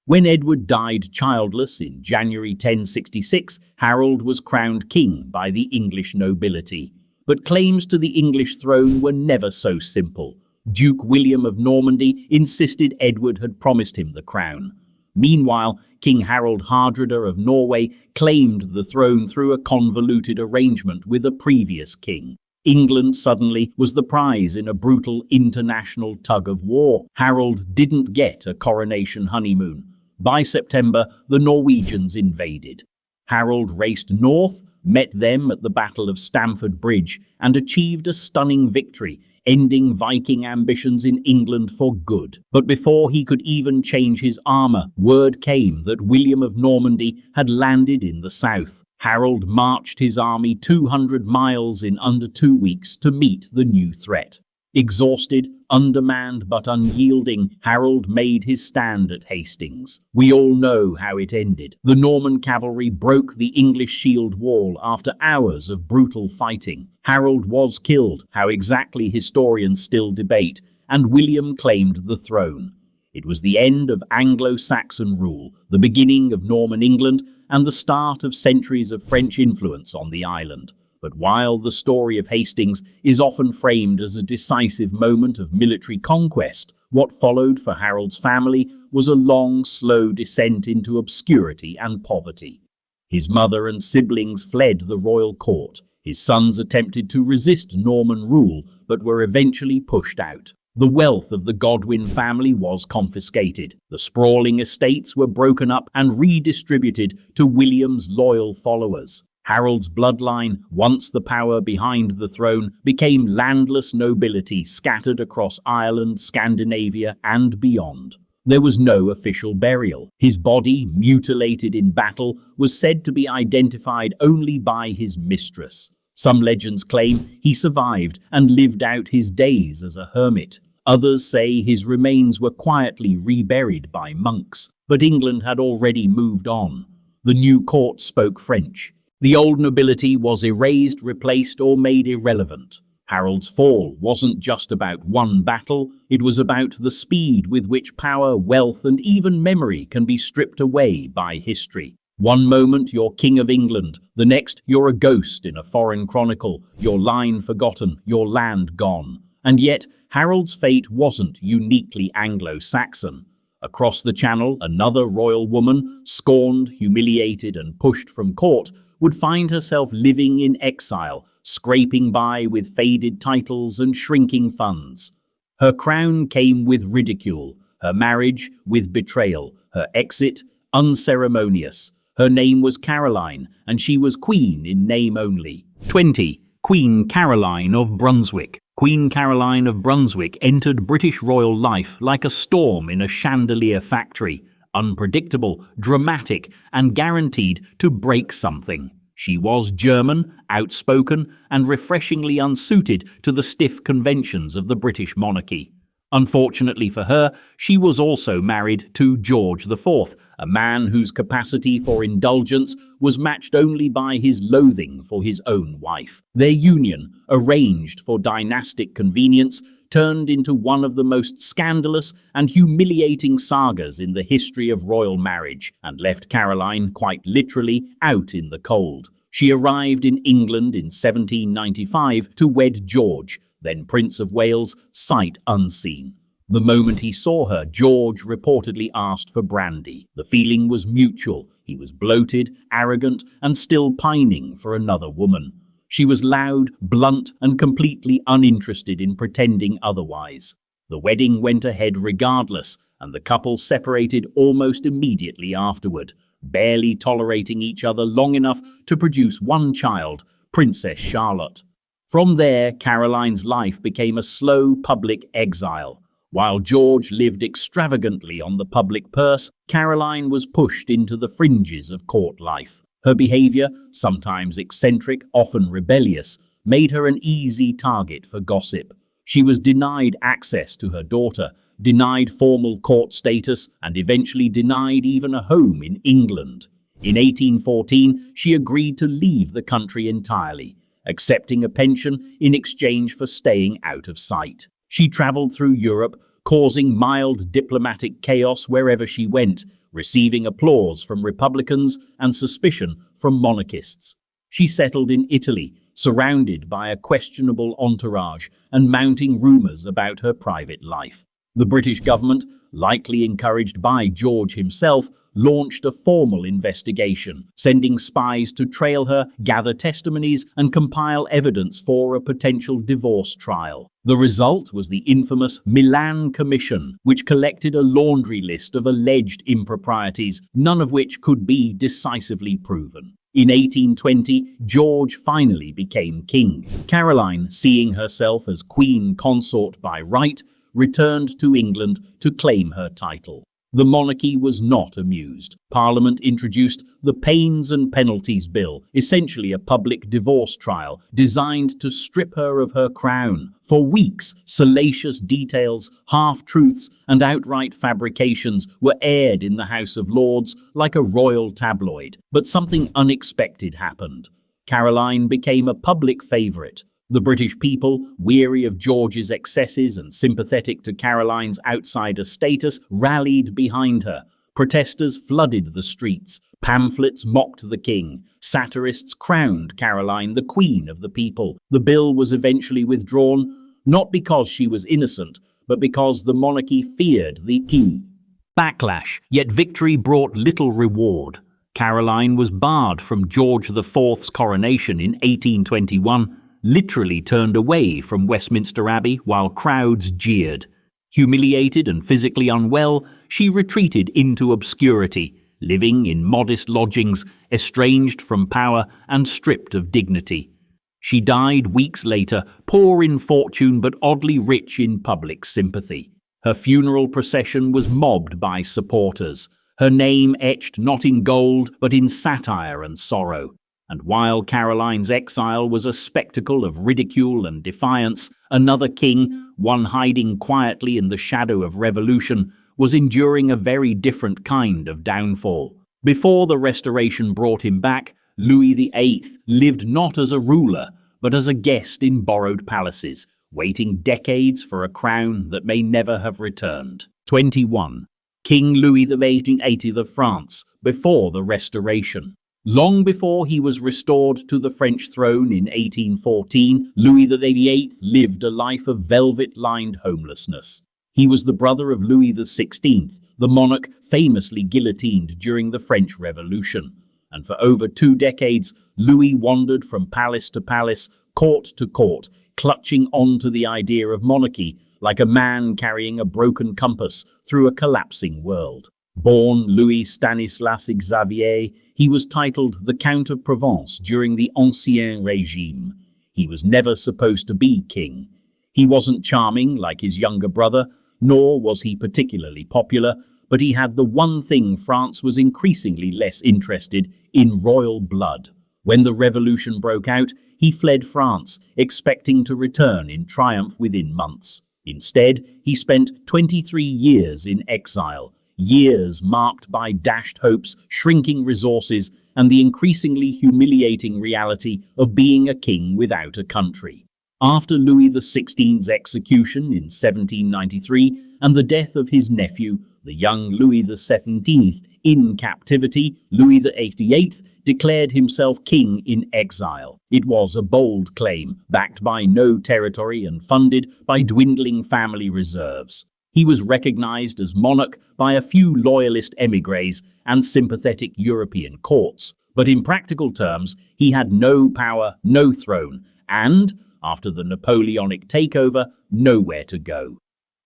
When Edward died childless in January 1066, Harold was crowned king by the English nobility. But claims to the English throne were never so simple. Duke William of Normandy insisted Edward had promised him the crown. Meanwhile, King Harald Hardrada of Norway claimed the throne through a convoluted arrangement with a previous king. England suddenly was the prize in a brutal international tug-of-war. Harold didn't get a coronation honeymoon. By September, the Norwegians invaded. Harold raced north, met them at the Battle of Stamford Bridge, and achieved a stunning victory, ending Viking ambitions in England for good. But before he could even change his armour, word came that William of Normandy had landed in the south. Harold marched his army 200 miles in under 2 weeks to meet the new threat. Exhausted, undermanned but unyielding, Harold made his stand at Hastings. We all know how it ended. The Norman cavalry broke the English shield wall after hours of brutal fighting. Harold was killed, how exactly historians still debate, and William claimed the throne. It was the end of Anglo-Saxon rule, the beginning of Norman England, and the start of centuries of French influence on the island. But while the story of Hastings is often framed as a decisive moment of military conquest, what followed for Harold's family was a long, slow descent into obscurity and poverty. His mother and siblings fled the royal court. His sons attempted to resist Norman rule, but were eventually pushed out. The wealth of the Godwin family was confiscated. The sprawling estates were broken up and redistributed to William's loyal followers. Harold's bloodline, once the power behind the throne, became landless nobility scattered across Ireland, Scandinavia, and beyond. There was no official burial. His body, mutilated in battle, was said to be identified only by his mistress. Some legends claim he survived and lived out his days as a hermit. Others say his remains were quietly reburied by monks. But England had already moved on. The new court spoke French. The old nobility was erased, replaced, or made irrelevant. Harold's fall wasn't just about one battle, it was about the speed with which power, wealth, and even memory can be stripped away by history. One moment you're King of England, the next you're a ghost in a foreign chronicle, your line forgotten, your land gone. And yet, Harold's fate wasn't uniquely Anglo-Saxon. Across the Channel, another royal woman, scorned, humiliated, and pushed from court, would find herself living in exile, scraping by with faded titles and shrinking funds. Her crown came with ridicule, her marriage with betrayal, her exit unceremonious. Her name was Caroline, and she was queen in name only. 20. Queen Caroline of Brunswick. Queen Caroline of Brunswick entered British royal life like a storm in a chandelier factory. Unpredictable, dramatic, and guaranteed to break something. She was German, outspoken, and refreshingly unsuited to the stiff conventions of the British monarchy. Unfortunately for her, she was also married to George IV, a man whose capacity for indulgence was matched only by his loathing for his own wife. Their union, arranged for dynastic convenience, turned into one of the most scandalous and humiliating sagas in the history of royal marriage and left Caroline quite literally out in the cold. She arrived in England in 1795 to wed George, then Prince of Wales, sight unseen. The moment he saw her, George reportedly asked for brandy. The feeling was mutual. He was bloated, arrogant, and still pining for another woman. She was loud, blunt, and completely uninterested in pretending otherwise. The wedding went ahead regardless, and the couple separated almost immediately afterward, barely tolerating each other long enough to produce one child, Princess Charlotte. From there, Caroline's life became a slow public exile. While George lived extravagantly on the public purse, Caroline was pushed into the fringes of court life. Her behavior, sometimes eccentric, often rebellious, made her an easy target for gossip. She was denied access to her daughter, denied formal court status, and eventually denied even a home in England. In 1814, she agreed to leave the country entirely, accepting a pension in exchange for staying out of sight. She traveled through Europe, causing mild diplomatic chaos wherever she went, receiving applause from Republicans and suspicion from monarchists. She settled in Italy, surrounded by a questionable entourage and mounting rumors about her private life. The British government, likely encouraged by George himself, launched a formal investigation, sending spies to trail her, gather testimonies, and compile evidence for a potential divorce trial. The result was the infamous Milan Commission, which collected a laundry list of alleged improprieties, none of which could be decisively proven. In 1820, George finally became king. Caroline, seeing herself as queen consort by right, returned to England to claim her title. The monarchy was not amused. Parliament introduced the Pains and Penalties Bill, essentially a public divorce trial designed to strip her of her crown. For weeks, salacious details, half-truths, and outright fabrications were aired in the House of Lords like a royal tabloid. But something unexpected happened. Caroline became a public favourite. The British people, weary of George's excesses and sympathetic to Caroline's outsider status, rallied behind her. Protesters flooded the streets, pamphlets mocked the king, satirists crowned Caroline the queen of the people. The bill was eventually withdrawn, not because she was innocent, but because the monarchy feared the king. Backlash, yet victory brought little reward. Caroline was barred from George IV's coronation in 1821, literally turned away from Westminster Abbey while crowds jeered. Humiliated and physically unwell, she retreated into obscurity, living in modest lodgings, estranged from power and stripped of dignity. She died weeks later, poor in fortune but oddly rich in public sympathy. Her funeral procession was mobbed by supporters, her name etched not in gold but in satire and sorrow. And while Caroline's exile was a spectacle of ridicule and defiance, another king, one hiding quietly in the shadow of revolution, was enduring a very different kind of downfall. Before the Restoration brought him back, Louis VIII lived not as a ruler, but as a guest in borrowed palaces, waiting decades for a crown that may never have returned. 21. King Louis XVIII of France, before the Restoration. Long before he was restored to the French throne in 1814, Louis XVIII lived a life of velvet-lined homelessness. He was the brother of Louis XVI, the monarch famously guillotined during the French Revolution. And for over 2 decades, Louis wandered from palace to palace, court to court, clutching on to the idea of monarchy like a man carrying a broken compass through a collapsing world. Born Louis Stanislas Xavier, he was titled the Count of Provence during the Ancien Régime. He was never supposed to be king. He wasn't charming like his younger brother, nor was he particularly popular, but he had the one thing France was increasingly less interested in: royal blood. When the revolution broke out, he fled France, expecting to return in triumph within months. Instead, he spent 23 years in exile, years marked by dashed hopes, shrinking resources, and the increasingly humiliating reality of being a king without a country. After Louis XVI's execution in 1793 and the death of his nephew, the young Louis XVII, in captivity, Louis XVIII declared himself king in exile. It was a bold claim, backed by no territory and funded by dwindling family reserves. He was recognized as monarch by a few loyalist émigrés and sympathetic European courts, but in practical terms, he had no power, no throne, and, after the Napoleonic takeover, nowhere to go.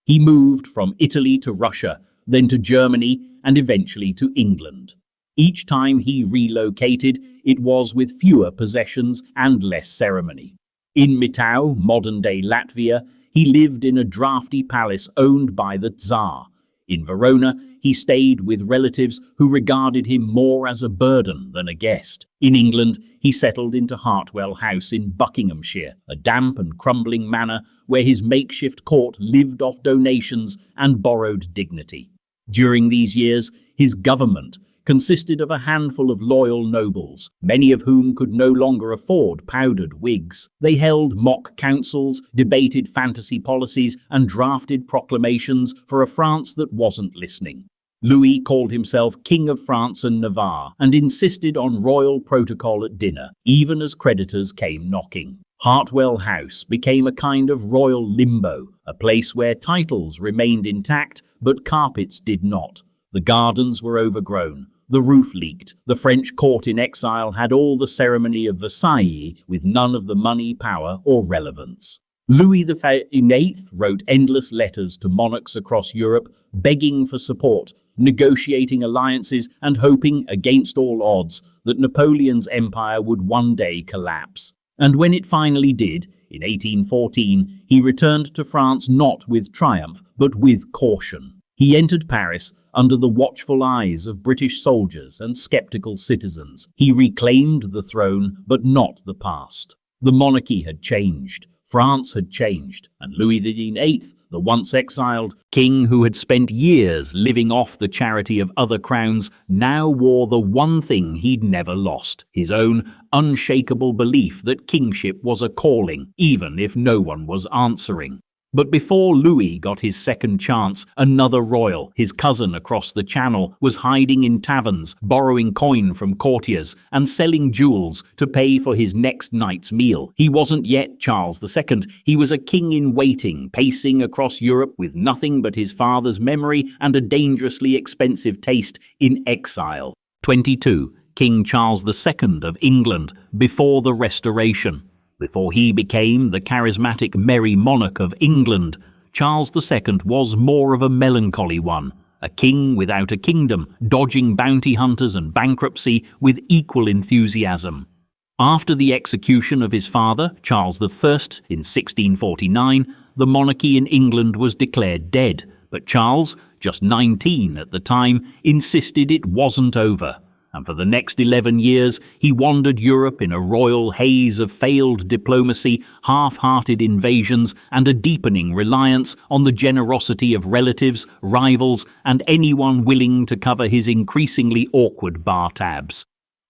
He moved from Italy to Russia, then to Germany, and eventually to England. Each time he relocated, it was with fewer possessions and less ceremony. In Mitau, modern-day Latvia, he lived in a drafty palace owned by the Tsar. In Verona, he stayed with relatives who regarded him more as a burden than a guest. In England, he settled into Hartwell House in Buckinghamshire, a damp and crumbling manor where his makeshift court lived off donations and borrowed dignity. During these years, his government consisted of a handful of loyal nobles, many of whom could no longer afford powdered wigs. They held mock councils, debated fantasy policies, and drafted proclamations for a France that wasn't listening. Louis called himself King of France and Navarre and insisted on royal protocol at dinner, even as creditors came knocking. Hartwell House became a kind of royal limbo, a place where titles remained intact but carpets did not. The gardens were overgrown. The roof leaked. The French court in exile had all the ceremony of Versailles with none of the money, power, or relevance. Louis XVIII wrote endless letters to monarchs across Europe, begging for support, negotiating alliances, and hoping, against all odds, that Napoleon's empire would one day collapse. And when it finally did, in 1814, he returned to France not with triumph, but with caution. He entered Paris under the watchful eyes of British soldiers and skeptical citizens. He reclaimed the throne, but not the past. The monarchy had changed. France had changed, and Louis XVIII, the once exiled king who had spent years living off the charity of other crowns, now wore the one thing he'd never lost, his own unshakable belief that kingship was a calling, even if no one was answering. But before Louis got his second chance, another royal, his cousin across the channel, was hiding in taverns, borrowing coin from courtiers, and selling jewels to pay for his next night's meal. He wasn't yet Charles II. He was a king in waiting, pacing across Europe with nothing but his father's memory and a dangerously expensive taste in exile. 22. King Charles II of England, before the Restoration. Before he became the charismatic merry monarch of England, Charles II was more of a melancholy one, a king without a kingdom, dodging bounty hunters and bankruptcy with equal enthusiasm. After the execution of his father, Charles I, in 1649, the monarchy in England was declared dead, but Charles, just 19 at the time, insisted it wasn't over. And for the next 11 years, he wandered Europe in a royal haze of failed diplomacy, half-hearted invasions, and a deepening reliance on the generosity of relatives, rivals, and anyone willing to cover his increasingly awkward bar tabs.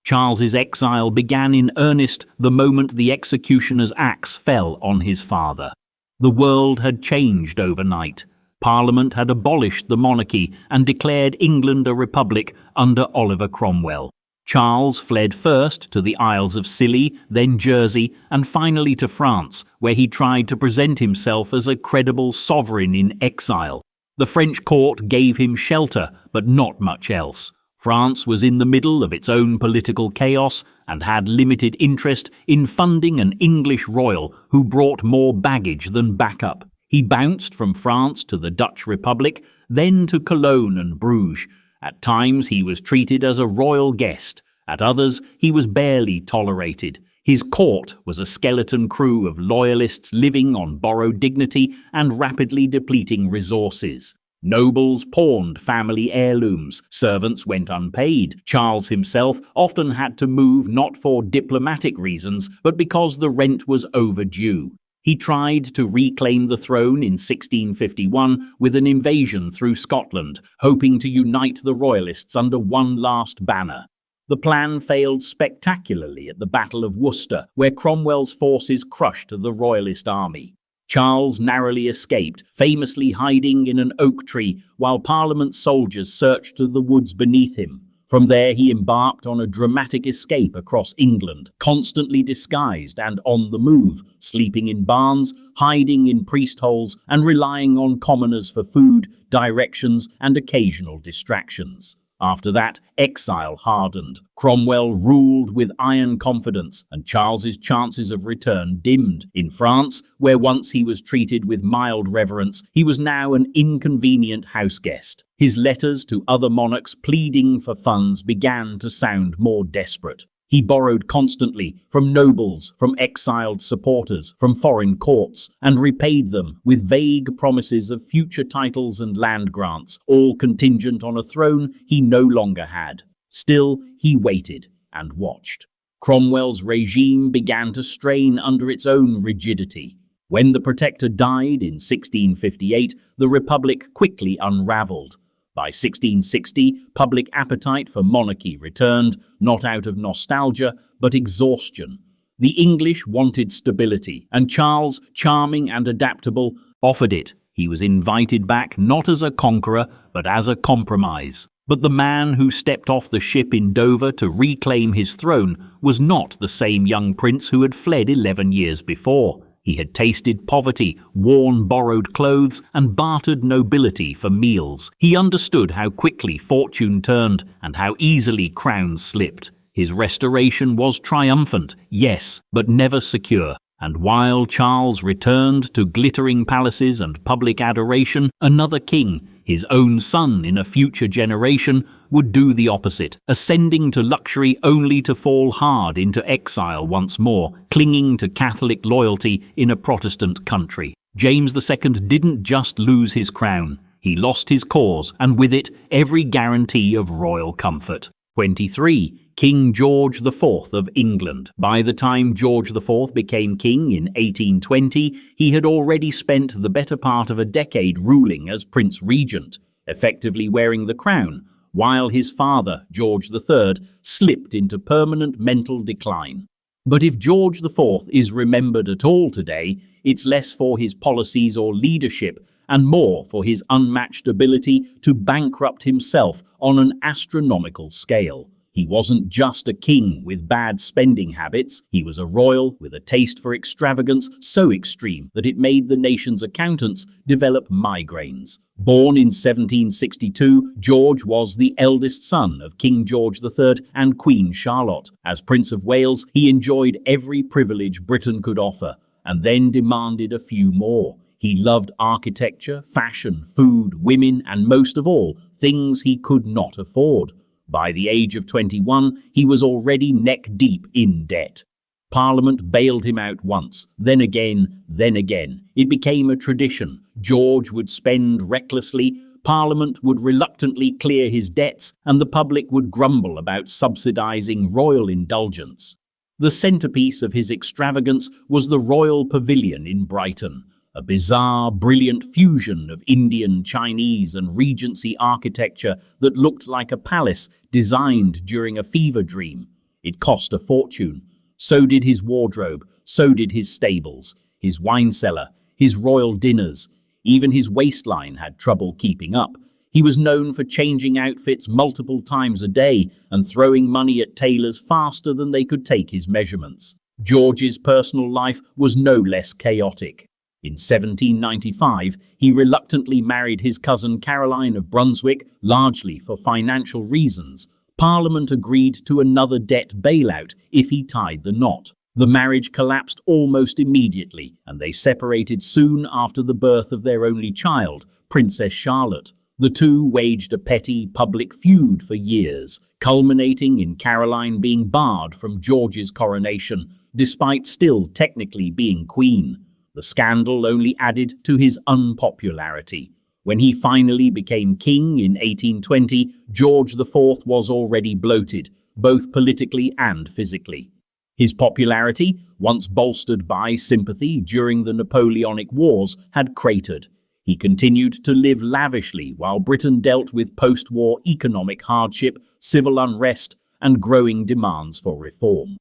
Charles's exile began in earnest the moment the executioner's axe fell on his father. The world had changed overnight. Parliament had abolished the monarchy and declared England a republic under Oliver Cromwell. Charles fled first to the Isles of Scilly, then Jersey, and finally to France, where he tried to present himself as a credible sovereign in exile. The French court gave him shelter, but not much else. France was in the middle of its own political chaos and had limited interest in funding an English royal who brought more baggage than backup. He bounced from France to the Dutch Republic, then to Cologne and Bruges. At times he was treated as a royal guest. At others he was barely tolerated. His court was a skeleton crew of loyalists living on borrowed dignity and rapidly depleting resources. Nobles pawned family heirlooms, servants went unpaid. Charles himself often had to move not for diplomatic reasons, but because the rent was overdue. He tried to reclaim the throne in 1651 with an invasion through Scotland, hoping to unite the royalists under one last banner. The plan failed spectacularly at the Battle of Worcester, where Cromwell's forces crushed the Royalist army. Charles narrowly escaped, famously hiding in an oak tree while Parliament soldiers searched the woods beneath him. From there he embarked on a dramatic escape across England, constantly disguised and on the move, sleeping in barns, hiding in priest holes, and relying on commoners for food, directions, and occasional distractions. After that, exile hardened. Cromwell ruled with iron confidence, and Charles's chances of return dimmed. In France, where once he was treated with mild reverence, he was now an inconvenient houseguest. His letters to other monarchs pleading for funds began to sound more desperate. He borrowed constantly from nobles, from exiled supporters, from foreign courts, and repaid them with vague promises of future titles and land grants, all contingent on a throne he no longer had. Still, he waited and watched. Cromwell's regime began to strain under its own rigidity. When the Protector died in 1658, the Republic quickly unravelled. By 1660, public appetite for monarchy returned, not out of nostalgia, but exhaustion. The English wanted stability, and Charles, charming and adaptable, offered it. He was invited back not as a conqueror, but as a compromise. But the man who stepped off the ship in Dover to reclaim his throne was not the same young prince who had fled 11 years before. He had tasted poverty, worn borrowed clothes, and bartered nobility for meals. He understood how quickly fortune turned and how easily crowns slipped. His restoration was triumphant, yes, but never secure. And while Charles returned to glittering palaces and public adoration, another king, his own son in a future generation, would do the opposite, ascending to luxury only to fall hard into exile once more, clinging to Catholic loyalty in a Protestant country. James II didn't just lose his crown, he lost his cause, and with it, every guarantee of royal comfort. 23. King George IV of England. By the time George IV became king in 1820, he had already spent the better part of a decade ruling as Prince Regent, effectively wearing the crown, while his father, George III, slipped into permanent mental decline. But if George IV is remembered at all today, it's less for his policies or leadership and more for his unmatched ability to bankrupt himself on an astronomical scale. He wasn't just a king with bad spending habits, he was a royal with a taste for extravagance so extreme that it made the nation's accountants develop migraines. Born in 1762, George was the eldest son of King George III and Queen Charlotte. As Prince of Wales, he enjoyed every privilege Britain could offer, and then demanded a few more. He loved architecture, fashion, food, women, and most of all, things he could not afford. By the age of 21, he was already neck-deep in debt. Parliament bailed him out once, then again, then again. It became a tradition. George would spend recklessly, Parliament would reluctantly clear his debts, and the public would grumble about subsidizing royal indulgence. The centerpiece of his extravagance was the Royal Pavilion in Brighton, a bizarre, brilliant fusion of Indian, Chinese, and Regency architecture that looked like a palace designed during a fever dream. It cost a fortune. So did his wardrobe, so did his stables, his wine cellar, his royal dinners. Even his waistline had trouble keeping up. He was known for changing outfits multiple times a day and throwing money at tailors faster than they could take his measurements. George's personal life was no less chaotic. In 1795, he reluctantly married his cousin Caroline of Brunswick, largely for financial reasons. Parliament agreed to another debt bailout if he tied the knot. The marriage collapsed almost immediately, and they separated soon after the birth of their only child, Princess Charlotte. The two waged a petty public feud for years, culminating in Caroline being barred from George's coronation, despite still technically being queen. The scandal only added to his unpopularity. When he finally became king in 1820, George IV was already bloated, both politically and physically. His popularity, once bolstered by sympathy during the Napoleonic Wars, had cratered. He continued to live lavishly while Britain dealt with post-war economic hardship, civil unrest, and growing demands for reform.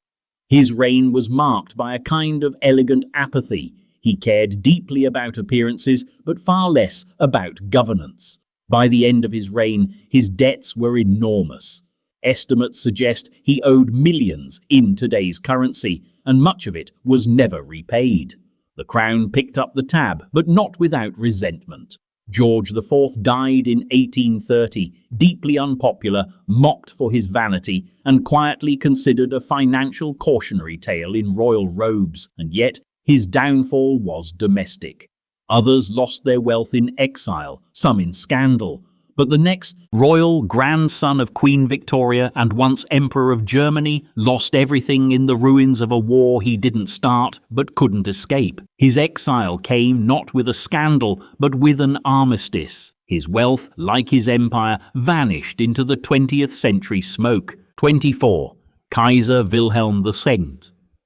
His reign was marked by a kind of elegant apathy. He cared deeply about appearances, but far less about governance. By the end of his reign, his debts were enormous. Estimates suggest he owed millions in today's currency, and much of it was never repaid. The crown picked up the tab, but not without resentment. George IV died in 1830, deeply unpopular, mocked for his vanity, and quietly considered a financial cautionary tale in royal robes, and yet his downfall was domestic. Others lost their wealth in exile, some in scandal. But the next royal grandson of Queen Victoria and once Emperor of Germany lost everything in the ruins of a war he didn't start but couldn't escape. His exile came not with a scandal but with an armistice. His wealth, like his empire, vanished into the 20th century smoke. 24. Kaiser Wilhelm II.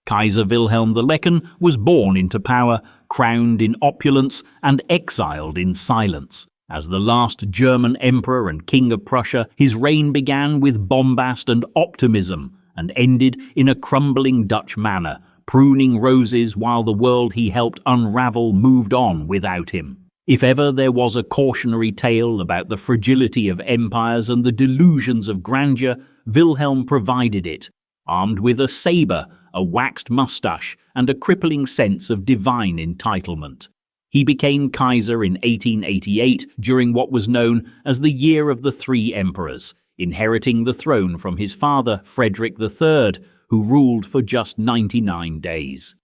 Kaiser Wilhelm II was born into power, crowned in opulence, and exiled in silence. As the last German emperor and king of Prussia, his reign began with bombast and optimism and ended in a crumbling Dutch manner, pruning roses while the world he helped unravel moved on without him. If ever there was a cautionary tale about the fragility of empires and the delusions of grandeur, Wilhelm provided it, armed with a sabre, a waxed moustache, and a crippling sense of divine entitlement. He became Kaiser in 1888 during what was known as the Year of the Three Emperors, inheriting the throne from his father, Frederick III, who ruled for just 99 days.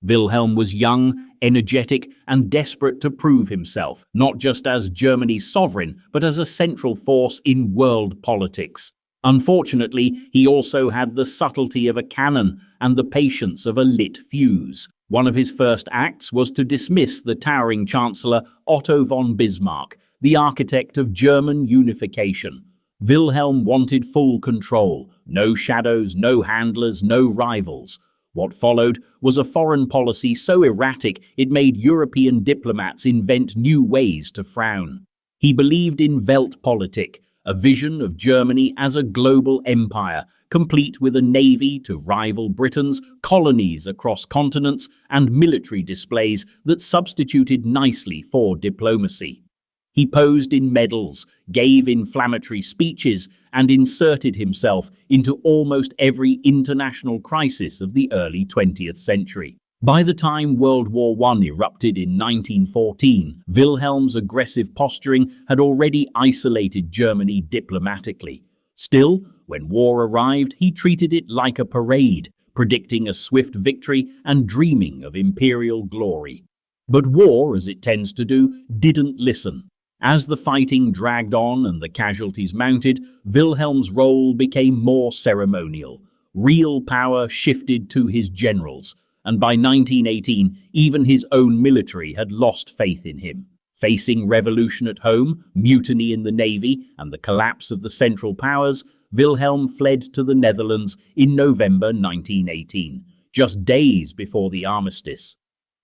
Wilhelm was young, energetic, and desperate to prove himself, not just as Germany's sovereign, but as a central force in world politics. Unfortunately, he also had the subtlety of a cannon and the patience of a lit fuse. One of his first acts was to dismiss the towering Chancellor Otto von Bismarck, the architect of German unification. Wilhelm wanted full control, no shadows, no handlers, no rivals. What followed was a foreign policy so erratic it made European diplomats invent new ways to frown. He believed in Weltpolitik, a vision of Germany as a global empire, complete with a navy to rival Britain's, colonies across continents, and military displays that substituted nicely for diplomacy. He posed in medals, gave inflammatory speeches, and inserted himself into almost every international crisis of the early 20th century. By the time World War I erupted in 1914, Wilhelm's aggressive posturing had already isolated Germany diplomatically. Still, when war arrived, he treated it like a parade, predicting a swift victory and dreaming of imperial glory. But war, as it tends to do, didn't listen. As the fighting dragged on and the casualties mounted, Wilhelm's role became more ceremonial. Real power shifted to his generals, and by 1918, even his own military had lost faith in him. Facing revolution at home, mutiny in the navy, and the collapse of the Central Powers, Wilhelm fled to the Netherlands in November 1918, just days before the armistice.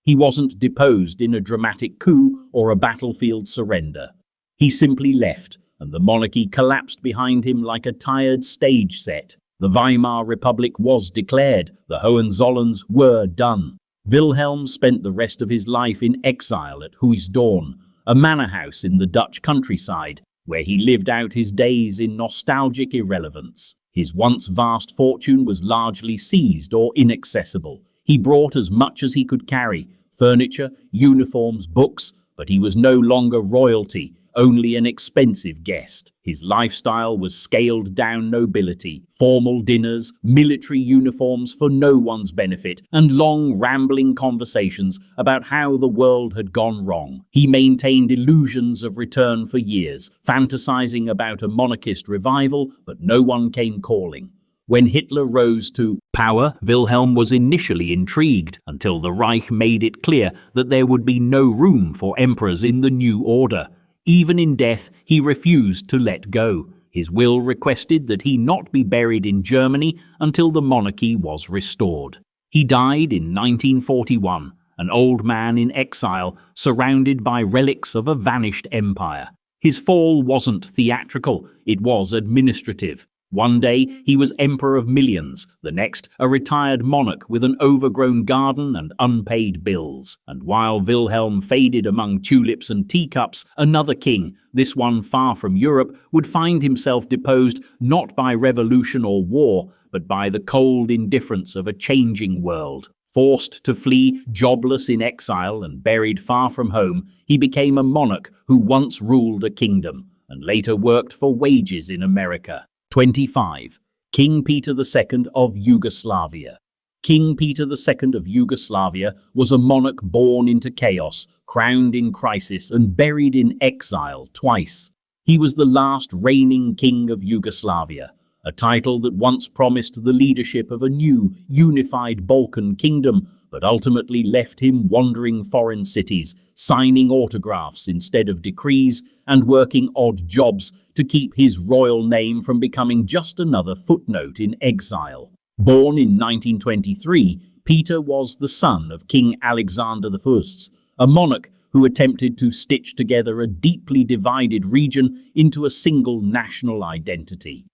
He wasn't deposed in a dramatic coup or a battlefield surrender. He simply left, and the monarchy collapsed behind him like a tired stage set. The Weimar Republic was declared. The Hohenzollerns were done. Wilhelm spent the rest of his life in exile at Huisdoorn, a manor house in the Dutch countryside, where he lived out his days in nostalgic irrelevance. His once vast fortune was largely seized or inaccessible. He brought as much as he could carry, furniture, uniforms, books, but he was no longer royalty, only an expensive guest. His lifestyle was scaled-down nobility, formal dinners, military uniforms for no one's benefit, and long, rambling conversations about how the world had gone wrong. He maintained illusions of return for years, fantasizing about a monarchist revival, but no one came calling. When Hitler rose to power, Wilhelm was initially intrigued, until the Reich made it clear that there would be no room for emperors in the new order. Even in death, he refused to let go. His will requested that he not be buried in Germany until the monarchy was restored. He died in 1941, an old man in exile, surrounded by relics of a vanished empire. His fall wasn't theatrical, it was administrative. One day he was emperor of millions, the next a retired monarch with an overgrown garden and unpaid bills. And while Wilhelm faded among tulips and teacups, another king, this one far from Europe, would find himself deposed not by revolution or war, but by the cold indifference of a changing world. Forced to flee, jobless in exile and buried far from home, he became a monarch who once ruled a kingdom and later worked for wages in America. 25. King Peter II of Yugoslavia. King Peter II of Yugoslavia was a monarch born into chaos, crowned in crisis, and buried in exile twice. He was the last reigning king of Yugoslavia, a title that once promised the leadership of a new, unified Balkan kingdom, but ultimately left him wandering foreign cities, signing autographs instead of decrees, and working odd jobs to keep his royal name from becoming just another footnote in exile. Born in 1923, Peter was the son of King Alexander I, a monarch who attempted to stitch together a deeply divided region into a single national identity.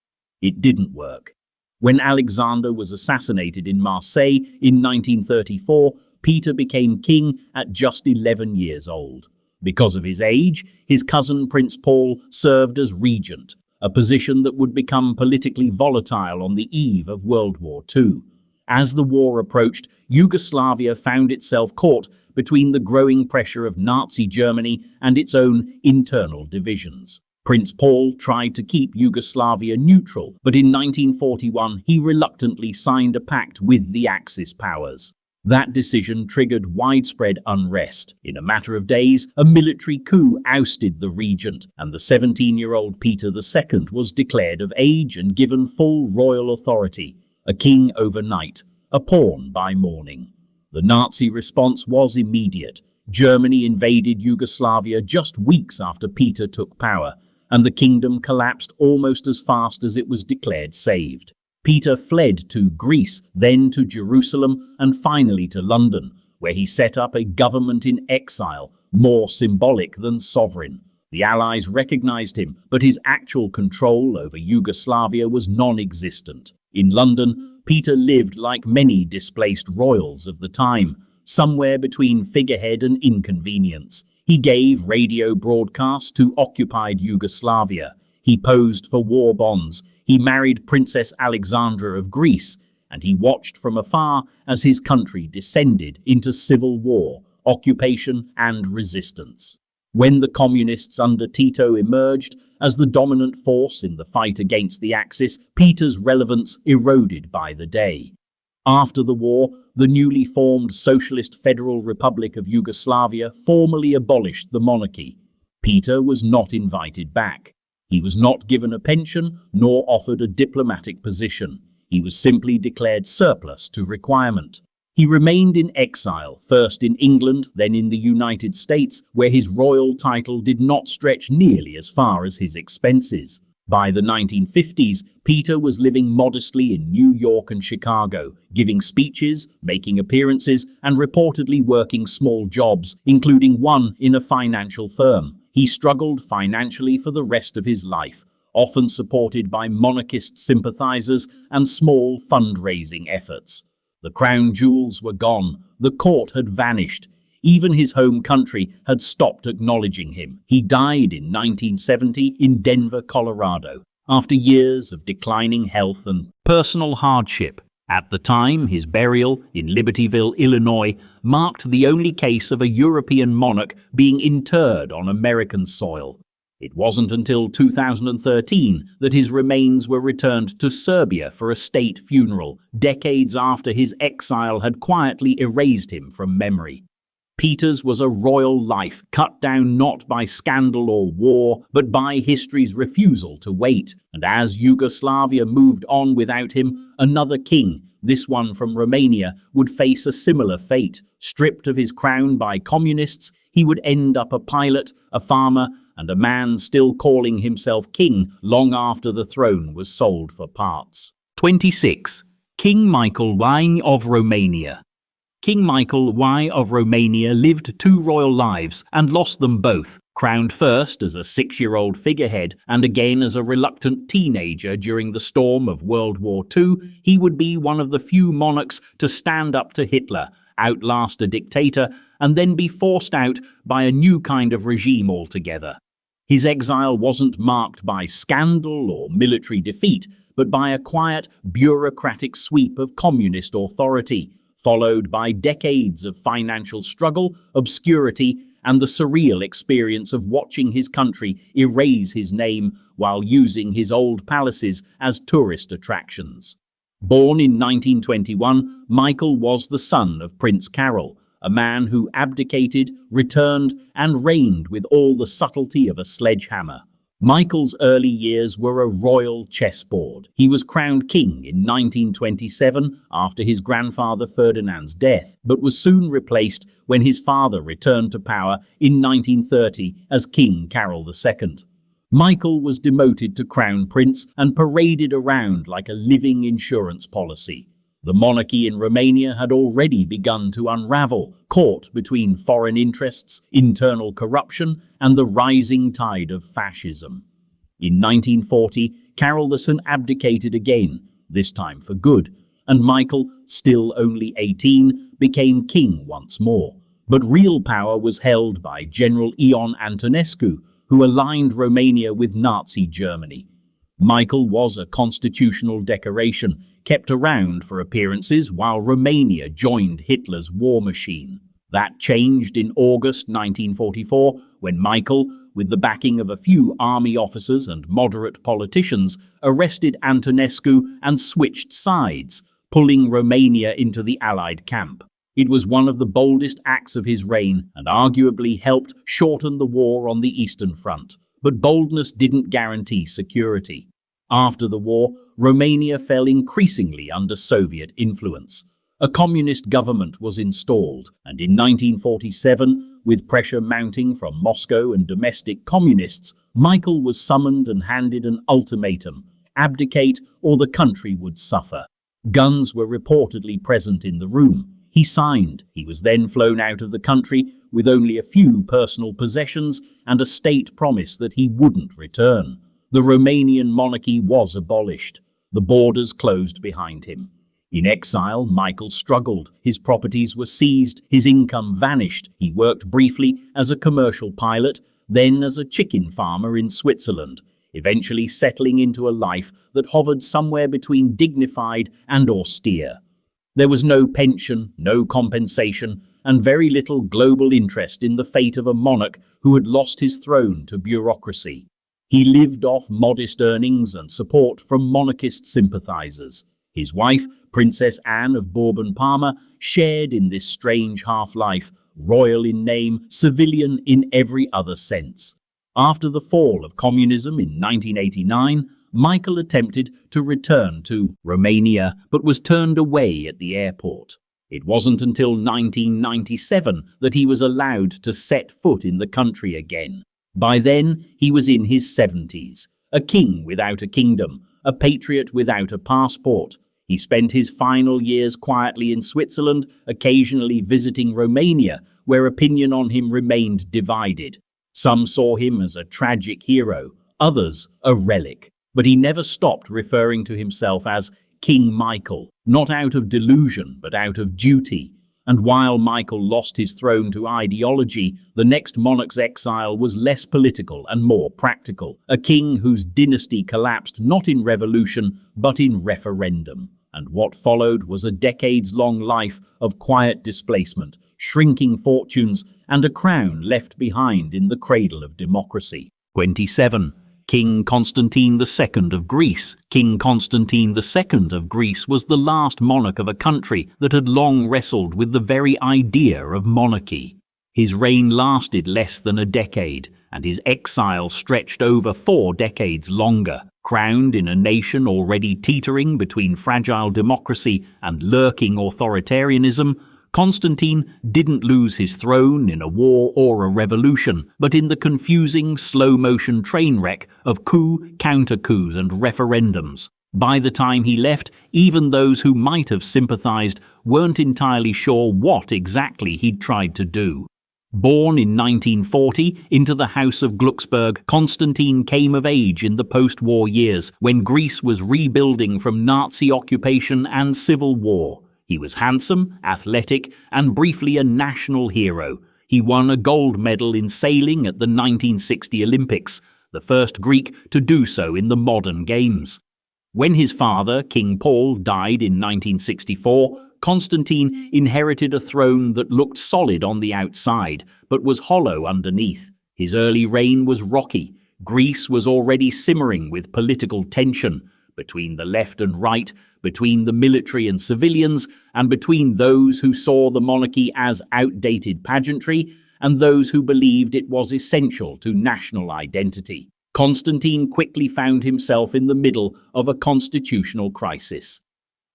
It didn't work. When Alexander was assassinated in Marseille in 1934, Peter became king at just 11 years old. Because of his age, his cousin Prince Paul served as regent, a position that would become politically volatile on the eve of World War II. As the war approached, Yugoslavia found itself caught between the growing pressure of Nazi Germany and its own internal divisions. Prince Paul tried to keep Yugoslavia neutral, but in 1941 he reluctantly signed a pact with the Axis powers. That decision triggered widespread unrest. In a matter of days, a military coup ousted the regent, and the 17-year-old Peter II was declared of age and given full royal authority, a king overnight, a pawn by morning. The Nazi response was immediate. Germany invaded Yugoslavia just weeks after Peter took power, and the kingdom collapsed almost as fast as it was declared saved. Peter fled to Greece, then to Jerusalem, and finally to London, where he set up a government in exile, more symbolic than sovereign. The Allies recognized him, but his actual control over Yugoslavia was non-existent. In London, Peter lived like many displaced royals of the time, somewhere between figurehead and inconvenience. He gave radio broadcasts to occupied Yugoslavia. He posed for war bonds. He married Princess Alexandra of Greece, and he watched from afar as his country descended into civil war, occupation, and resistance. When the communists under Tito emerged as the dominant force in the fight against the Axis, Peter's relevance eroded by the day. After the war, the newly formed Socialist Federal Republic of Yugoslavia formally abolished the monarchy. Peter was not invited back. He was not given a pension nor offered a diplomatic position. He was simply declared surplus to requirement. He remained in exile, first in England, then in the United States, where his royal title did not stretch nearly as far as his expenses. By the 1950s, Peter was living modestly in New York and Chicago, giving speeches, making appearances, and reportedly working small jobs, including one in a financial firm. He struggled financially for the rest of his life, often supported by monarchist sympathizers and small fundraising efforts. The crown jewels were gone, the court had vanished. Even his home country had stopped acknowledging him. He died in 1970 in Denver, Colorado, after years of declining health and personal hardship. At the time, his burial in Libertyville, Illinois, marked the only case of a European monarch being interred on American soil. It wasn't until 2013 that his remains were returned to Serbia for a state funeral, decades after his exile had quietly erased him from memory. Peter's was a royal life, cut down not by scandal or war, but by history's refusal to wait. And as Yugoslavia moved on without him, another king, this one from Romania, would face a similar fate. Stripped of his crown by communists, he would end up a pilot, a farmer, and a man still calling himself king long after the throne was sold for parts. 26. King Michael I of Romania. King Michael I of Romania lived 2 royal lives and lost them both. Crowned first as a 6-year-old figurehead and again as a reluctant teenager during the storm of World War II, he would be one of the few monarchs to stand up to Hitler, outlast a dictator, and then be forced out by a new kind of regime altogether. His exile wasn't marked by scandal or military defeat, but by a quiet, bureaucratic sweep of communist authority, followed by decades of financial struggle, obscurity, and the surreal experience of watching his country erase his name while using his old palaces as tourist attractions. Born in 1921, Michael was the son of Prince Carol, a man who abdicated, returned, and reigned with all the subtlety of a sledgehammer. Michael's early years were a royal chessboard. He was crowned king in 1927 after his grandfather Ferdinand's death, but was soon replaced when his father returned to power in 1930 as King Carol II. Michael was demoted to crown prince and paraded around like a living insurance policy. The monarchy in Romania had already begun to unravel, caught between foreign interests, internal corruption, and the rising tide of fascism. In 1940, Carol II abdicated again, this time for good, and Michael, still only 18, became king once more. But real power was held by General Ion Antonescu, who aligned Romania with Nazi Germany. Michael was a constitutional decoration, kept around for appearances while Romania joined Hitler's war machine. That changed in August 1944 when Michael, with the backing of a few army officers and moderate politicians, arrested Antonescu and switched sides, pulling Romania into the Allied camp. It was one of the boldest acts of his reign and arguably helped shorten the war on the Eastern Front. But boldness didn't guarantee security. After the war, Romania fell increasingly under Soviet influence. A communist government was installed, and in 1947, with pressure mounting from Moscow and domestic communists, Michael was summoned and handed an ultimatum: abdicate or the country would suffer. Guns were reportedly present in the room. He signed. He was then flown out of the country with only a few personal possessions and a state promise that he wouldn't return. The Romanian monarchy was abolished. The borders closed behind him. In exile, Michael struggled. His properties were seized, his income vanished. He worked briefly as a commercial pilot, then as a chicken farmer in Switzerland, eventually settling into a life that hovered somewhere between dignified and austere. There was no pension, no compensation, and very little global interest in the fate of a monarch who had lost his throne to bureaucracy. He lived off modest earnings and support from monarchist sympathizers. His wife, Princess Anne of Bourbon-Parma, shared in this strange half-life, royal in name, civilian in every other sense. After the fall of communism in 1989, Michael attempted to return to Romania, but was turned away at the airport. It wasn't until 1997 that he was allowed to set foot in the country again. By then, he was in his 70s, a king without a kingdom, a patriot without a passport. He spent his final years quietly in Switzerland, occasionally visiting Romania, where opinion on him remained divided. Some saw him as a tragic hero, others a relic. But he never stopped referring to himself as King Michael, not out of delusion, but out of duty. And while Michael lost his throne to ideology, the next monarch's exile was less political and more practical. A king whose dynasty collapsed not in revolution, but in referendum. And what followed was a decades-long life of quiet displacement, shrinking fortunes, and a crown left behind in the cradle of democracy. 27. King Constantine II of Greece. King Constantine II of Greece was the last monarch of a country that had long wrestled with the very idea of monarchy. His reign lasted less than a decade, and his exile stretched over 4 decades longer. Crowned in a nation already teetering between fragile democracy and lurking authoritarianism, Constantine didn't lose his throne in a war or a revolution, but in the confusing, slow-motion train wreck of coup, counter-coups and referendums. By the time he left, even those who might have sympathized weren't entirely sure what exactly he'd tried to do. Born in 1940 into the House of Glucksburg, Constantine came of age in the post-war years when Greece was rebuilding from Nazi occupation and civil war. He was handsome, athletic, and briefly a national hero. He won a gold medal in sailing at the 1960 Olympics, the first Greek to do so in the modern games. When his father, King Paul, died in 1964, Constantine inherited a throne that looked solid on the outside, but was hollow underneath. His early reign was rocky. Greece was already simmering with political tension between the left and right, between the military and civilians, and between those who saw the monarchy as outdated pageantry and those who believed it was essential to national identity. Constantine quickly found himself in the middle of a constitutional crisis.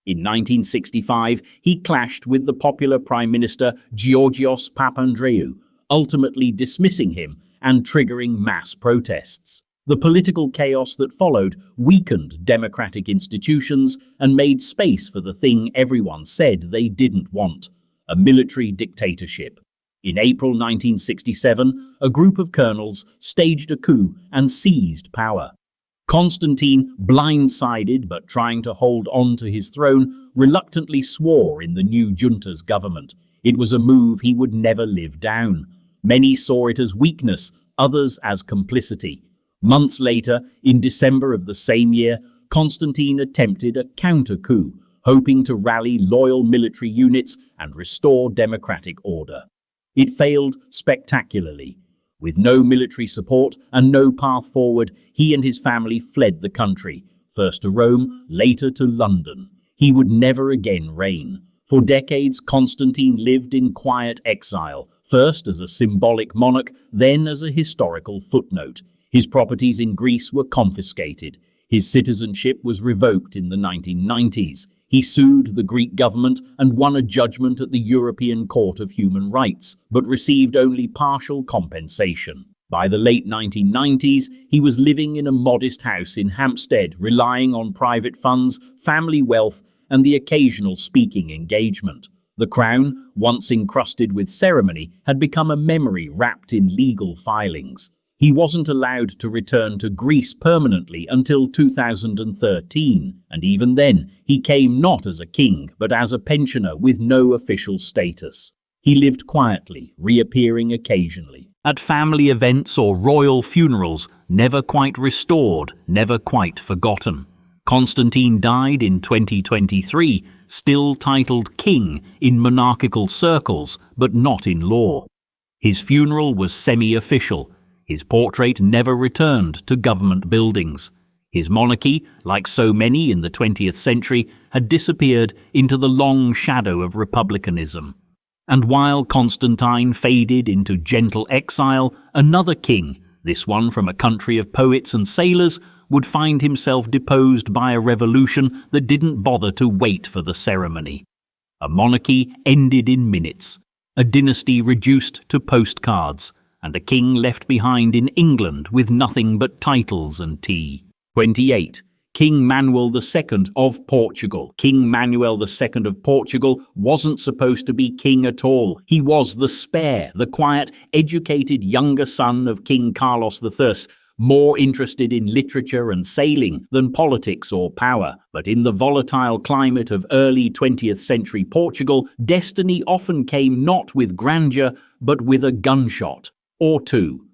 In 1965, he clashed with the popular Prime Minister Georgios Papandreou, ultimately dismissing him and triggering mass protests. The political chaos that followed weakened democratic institutions and made space for the thing everyone said they didn't want: a military dictatorship. In April 1967, a group of colonels staged a coup and seized power. Constantine, blindsided but trying to hold on to his throne, reluctantly swore in the new junta's government. It was a move he would never live down. Many saw it as weakness, others as complicity. Months later, in December of the same year, Constantine attempted a counter-coup, hoping to rally loyal military units and restore democratic order. It failed spectacularly. With no military support and no path forward, he and his family fled the country, first to Rome, later to London. He would never again reign. For decades, Constantine lived in quiet exile, first as a symbolic monarch, then as a historical footnote. His properties in Greece were confiscated. His citizenship was revoked in the 1990s. He sued the Greek government and won a judgment at the European Court of Human Rights, but received only partial compensation. By the late 1990s, he was living in a modest house in Hampstead, relying on private funds, family wealth, and the occasional speaking engagement. The crown, once encrusted with ceremony, had become a memory wrapped in legal filings. He wasn't allowed to return to Greece permanently until 2013, and even then, he came not as a king, but as a pensioner with no official status. He lived quietly, reappearing occasionally at family events or royal funerals, never quite restored, never quite forgotten. Constantine died in 2023, still titled king in monarchical circles, but not in law. His funeral was semi-official. His portrait never returned to government buildings. His monarchy, like so many in the 20th century, had disappeared into the long shadow of republicanism. And while Constantine faded into gentle exile, another king, this one from a country of poets and sailors, would find himself deposed by a revolution that didn't bother to wait for the ceremony. A monarchy ended in minutes, a dynasty reduced to postcards, and a king left behind in England with nothing but titles and tea. 28. King Manuel II of Portugal. King Manuel II of Portugal wasn't supposed to be king at all. He was the spare, the quiet, educated younger son of King Carlos I, more interested in literature and sailing than politics or power. But in the volatile climate of early 20th century Portugal, destiny often came not with grandeur, but with a gunshot or two.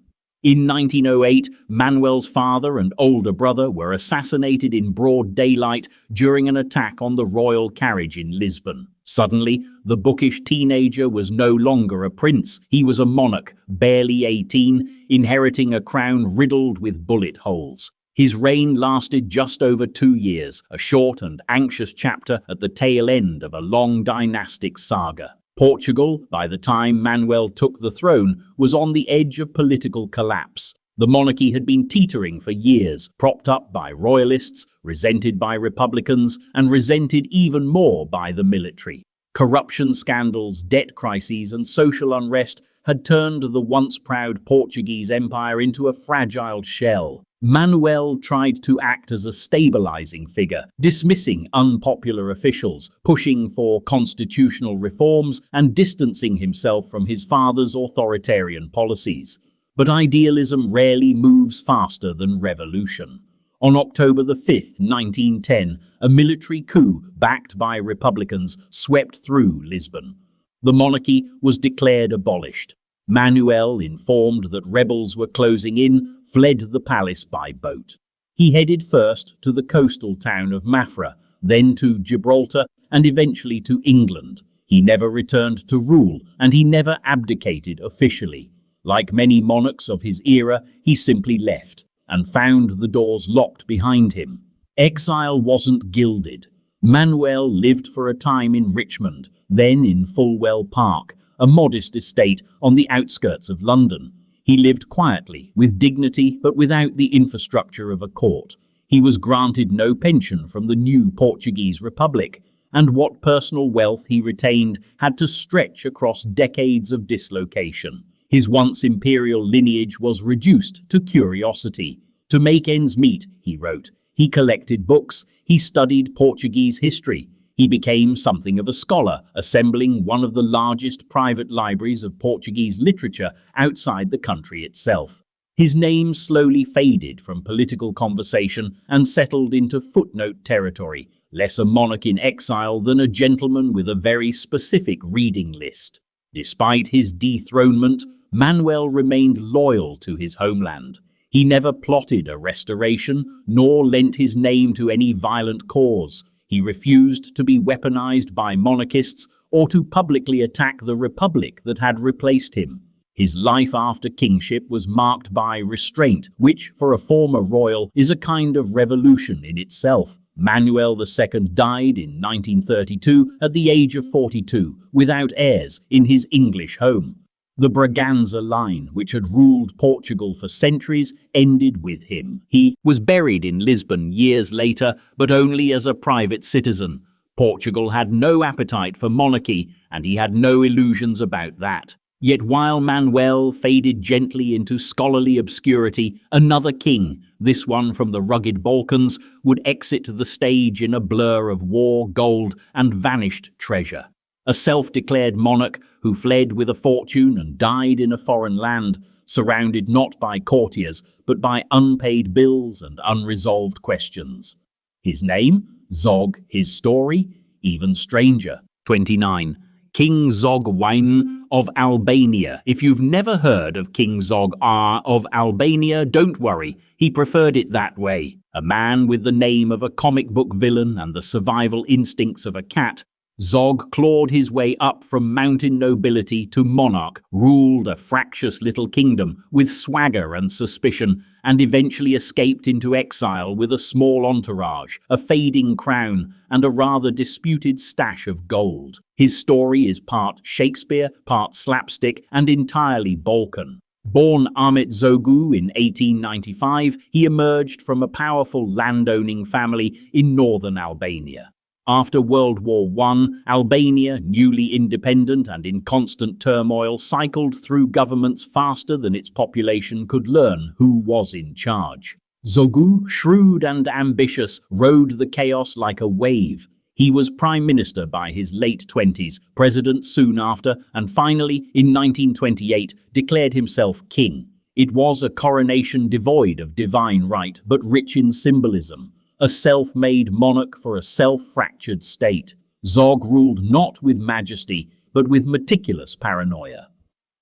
In 1908, Manuel's father and older brother were assassinated in broad daylight during an attack on the royal carriage in Lisbon. Suddenly, the bookish teenager was no longer a prince. He was a monarch, barely 18, inheriting a crown riddled with bullet holes. His reign lasted just over 2 years, a short and anxious chapter at the tail end of a long dynastic saga. Portugal, by the time Manuel took the throne, was on the edge of political collapse. The monarchy had been teetering for years, propped up by royalists, resented by republicans, and resented even more by the military. Corruption scandals, debt crises, and social unrest had turned the once proud Portuguese empire into a fragile shell. Manuel tried to act as a stabilizing figure, dismissing unpopular officials, pushing for constitutional reforms, and distancing himself from his father's authoritarian policies. But idealism rarely moves faster than revolution. On October 5th, 1910, a military coup backed by Republicans swept through Lisbon. The monarchy was declared abolished. Manuel, informed that rebels were closing in, fled the palace by boat. He headed first to the coastal town of Mafra, then to Gibraltar, and eventually to England. He never returned to rule, and he never abdicated officially. Like many monarchs of his era, he simply left and found the doors locked behind him. Exile wasn't gilded. Manuel lived for a time in Richmond, then in Fulwell Park, a modest estate on the outskirts of London. He lived quietly, with dignity, but without the infrastructure of a court. He was granted no pension from the new Portuguese Republic, and what personal wealth he retained had to stretch across decades of dislocation. His once imperial lineage was reduced to curiosity. To make ends meet, he wrote, he collected books, he studied Portuguese history. He became something of a scholar, assembling one of the largest private libraries of Portuguese literature outside the country itself. His name slowly faded from political conversation and settled into footnote territory, less a monarch in exile than a gentleman with a very specific reading list. Despite his dethronement, Manuel remained loyal to his homeland. He never plotted a restoration, nor lent his name to any violent cause. He refused to be weaponized by monarchists or to publicly attack the republic that had replaced him. His life after kingship was marked by restraint, which, for a former royal, is a kind of revolution in itself. Manuel II died in 1932 at the age of 42, without heirs, in his English home. The Braganza line, which had ruled Portugal for centuries, ended with him. He was buried in Lisbon years later, but only as a private citizen. Portugal had no appetite for monarchy, and he had no illusions about that. Yet while Manuel faded gently into scholarly obscurity, another king, this one from the rugged Balkans, would exit the stage in a blur of war, gold, and vanished treasure. A self-declared monarch who fled with a fortune and died in a foreign land, surrounded not by courtiers, but by unpaid bills and unresolved questions. His name? Zog. His story? Even stranger. 29. King Zog I of Albania. If you've never heard of King Zog I of Albania, don't worry, he preferred it that way. A man with the name of a comic book villain and the survival instincts of a cat, Zog clawed his way up from mountain nobility to monarch, ruled a fractious little kingdom with swagger and suspicion, and eventually escaped into exile with a small entourage, a fading crown, and a rather disputed stash of gold. His story is part Shakespeare, part slapstick, and entirely Balkan. Born Ahmet Zogu in 1895, he emerged from a powerful landowning family in northern Albania. After World War I, Albania, newly independent and in constant turmoil, cycled through governments faster than its population could learn who was in charge. Zogu, shrewd and ambitious, rode the chaos like a wave. He was prime minister by his late 20s, president soon after, and finally, in 1928, declared himself king. It was a coronation devoid of divine right, but rich in symbolism. A self-made monarch for a self-fractured state. Zog ruled not with majesty, but with meticulous paranoia.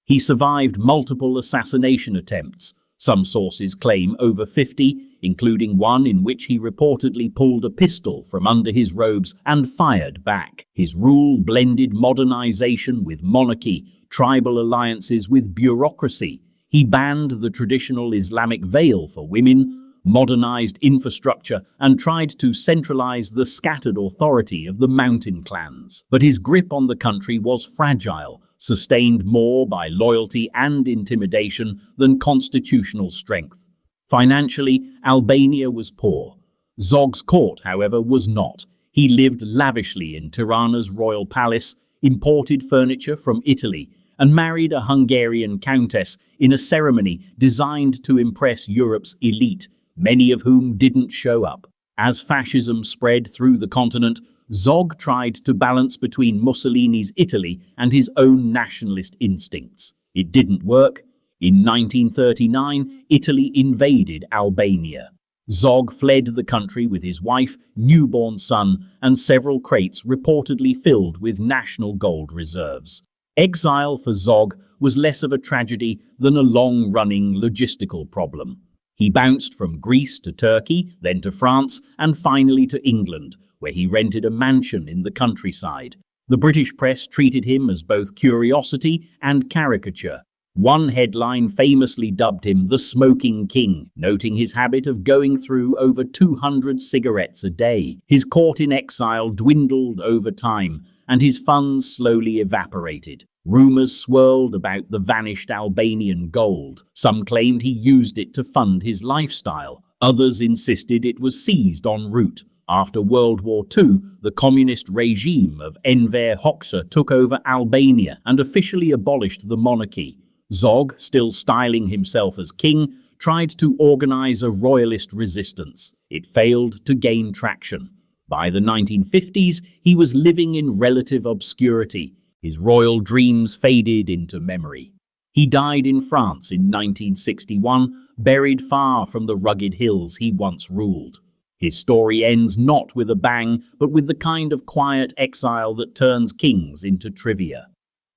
He survived multiple assassination attempts. Some sources claim over 50, including one in which he reportedly pulled a pistol from under his robes and fired back. His rule blended modernization with monarchy, tribal alliances with bureaucracy. He banned the traditional Islamic veil for women, modernized infrastructure, and tried to centralize the scattered authority of the mountain clans. But his grip on the country was fragile, sustained more by loyalty and intimidation than constitutional strength. Financially, Albania was poor. Zog's court, however, was not. He lived lavishly in Tirana's royal palace, imported furniture from Italy, and married a Hungarian countess in a ceremony designed to impress Europe's elite. many of whom didn't show up. As fascism spread through the continent, Zog tried to balance between Mussolini's Italy and his own nationalist instincts. It didn't work. In 1939, Italy invaded Albania. Zog fled the country with his wife, newborn son, and several crates reportedly filled with national gold reserves. Exile for Zog was less of a tragedy than a long-running logistical problem. He bounced from Greece to Turkey, then to France, and finally to England, where he rented a mansion in the countryside. The British press treated him as both curiosity and caricature. One headline famously dubbed him the Smoking King, noting his habit of going through over 200 cigarettes a day. His court in exile dwindled over time, and his funds slowly evaporated. Rumors swirled about the vanished Albanian gold. Some claimed he used it to fund his lifestyle. Others insisted it was seized en route. After World War II, the communist regime of Enver Hoxha took over Albania and officially abolished the monarchy. Zog, still styling himself as king, tried to organize a royalist resistance. It failed to gain traction. By the 1950s, he was living in relative obscurity. His royal dreams faded into memory. He died in France in 1961, buried far from the rugged hills he once ruled. His story ends not with a bang, but with the kind of quiet exile that turns kings into trivia.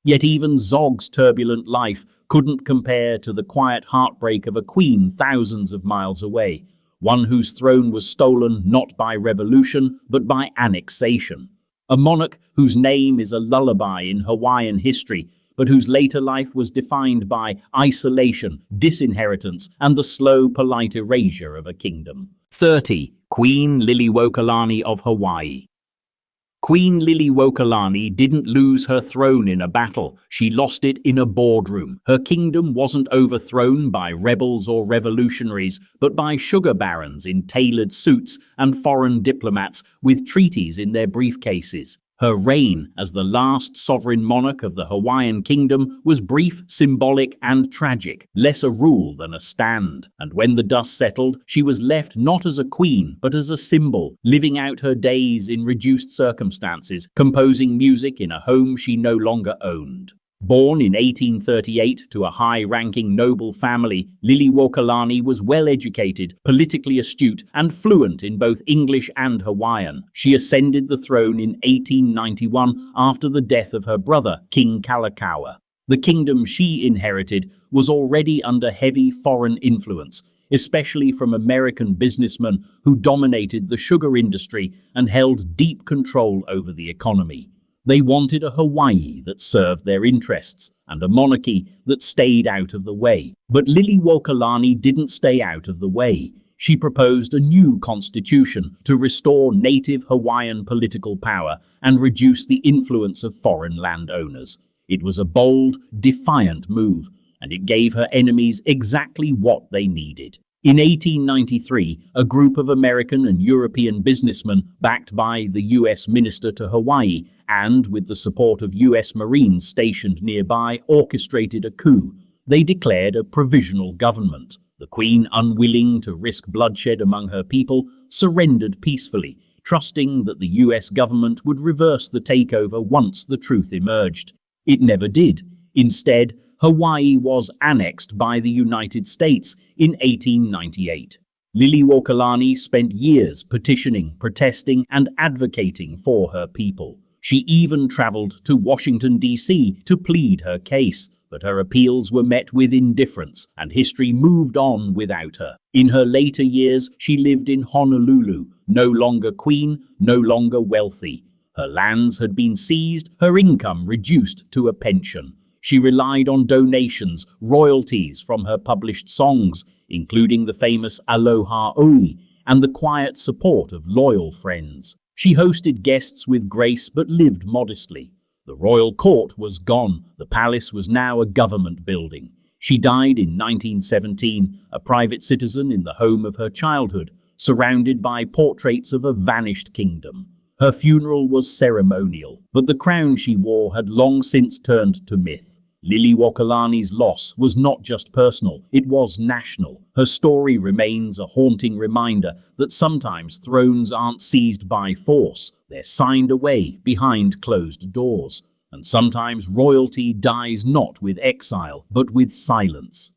Yet even Zog's turbulent life couldn't compare to the quiet heartbreak of a queen thousands of miles away, one whose throne was stolen not by revolution, but by annexation. A monarch whose name is a lullaby in Hawaiian history, but whose later life was defined by isolation, disinheritance, and the slow, polite erasure of a kingdom. 30. Queen Liliuokalani of Hawaii. Queen Liliuokalani didn't lose her throne in a battle. She lost it in a boardroom. Her kingdom wasn't overthrown by rebels or revolutionaries, but by sugar barons in tailored suits and foreign diplomats with treaties in their briefcases. Her reign as the last sovereign monarch of the Hawaiian kingdom was brief, symbolic, and tragic, less a rule than a stand. And when the dust settled, she was left not as a queen, but as a symbol, living out her days in reduced circumstances, composing music in a home she no longer owned. Born in 1838 to a high-ranking noble family, Liliuokalani was well-educated, politically astute, and fluent in both English and Hawaiian. She ascended the throne in 1891 after the death of her brother, King Kalakaua. The kingdom she inherited was already under heavy foreign influence, especially from American businessmen who dominated the sugar industry and held deep control over the economy. They wanted a Hawaii that served their interests and a monarchy that stayed out of the way. But Liliuokalani didn't stay out of the way. She proposed a new constitution to restore native Hawaiian political power and reduce the influence of foreign landowners. It was a bold, defiant move, and it gave her enemies exactly what they needed. In 1893, a group of American and European businessmen, backed by the U.S. minister to Hawaii and with the support of U.S. Marines stationed nearby, orchestrated a coup. They declared a provisional government. The Queen, unwilling to risk bloodshed among her people, surrendered peacefully, trusting that the U.S. government would reverse the takeover once the truth emerged. It never did. Instead, Hawaii was annexed by the United States in 1898. Liliuokalani spent years petitioning, protesting, and advocating for her people. She even traveled to Washington, D.C. to plead her case, but her appeals were met with indifference, and history moved on without her. In her later years, she lived in Honolulu, no longer queen, no longer wealthy. Her lands had been seized, her income reduced to a pension. She relied on donations, royalties from her published songs, including the famous Aloha Oi, and the quiet support of loyal friends. She hosted guests with grace but lived modestly. The royal court was gone. The palace was now a government building. She died in 1917, a private citizen in the home of her childhood, surrounded by portraits of a vanished kingdom. Her funeral was ceremonial, but the crown she wore had long since turned to myth. Liliuokalani's loss was not just personal, it was national. Her story remains a haunting reminder that sometimes thrones aren't seized by force, they're signed away behind closed doors. And sometimes royalty dies not with exile, but with silence.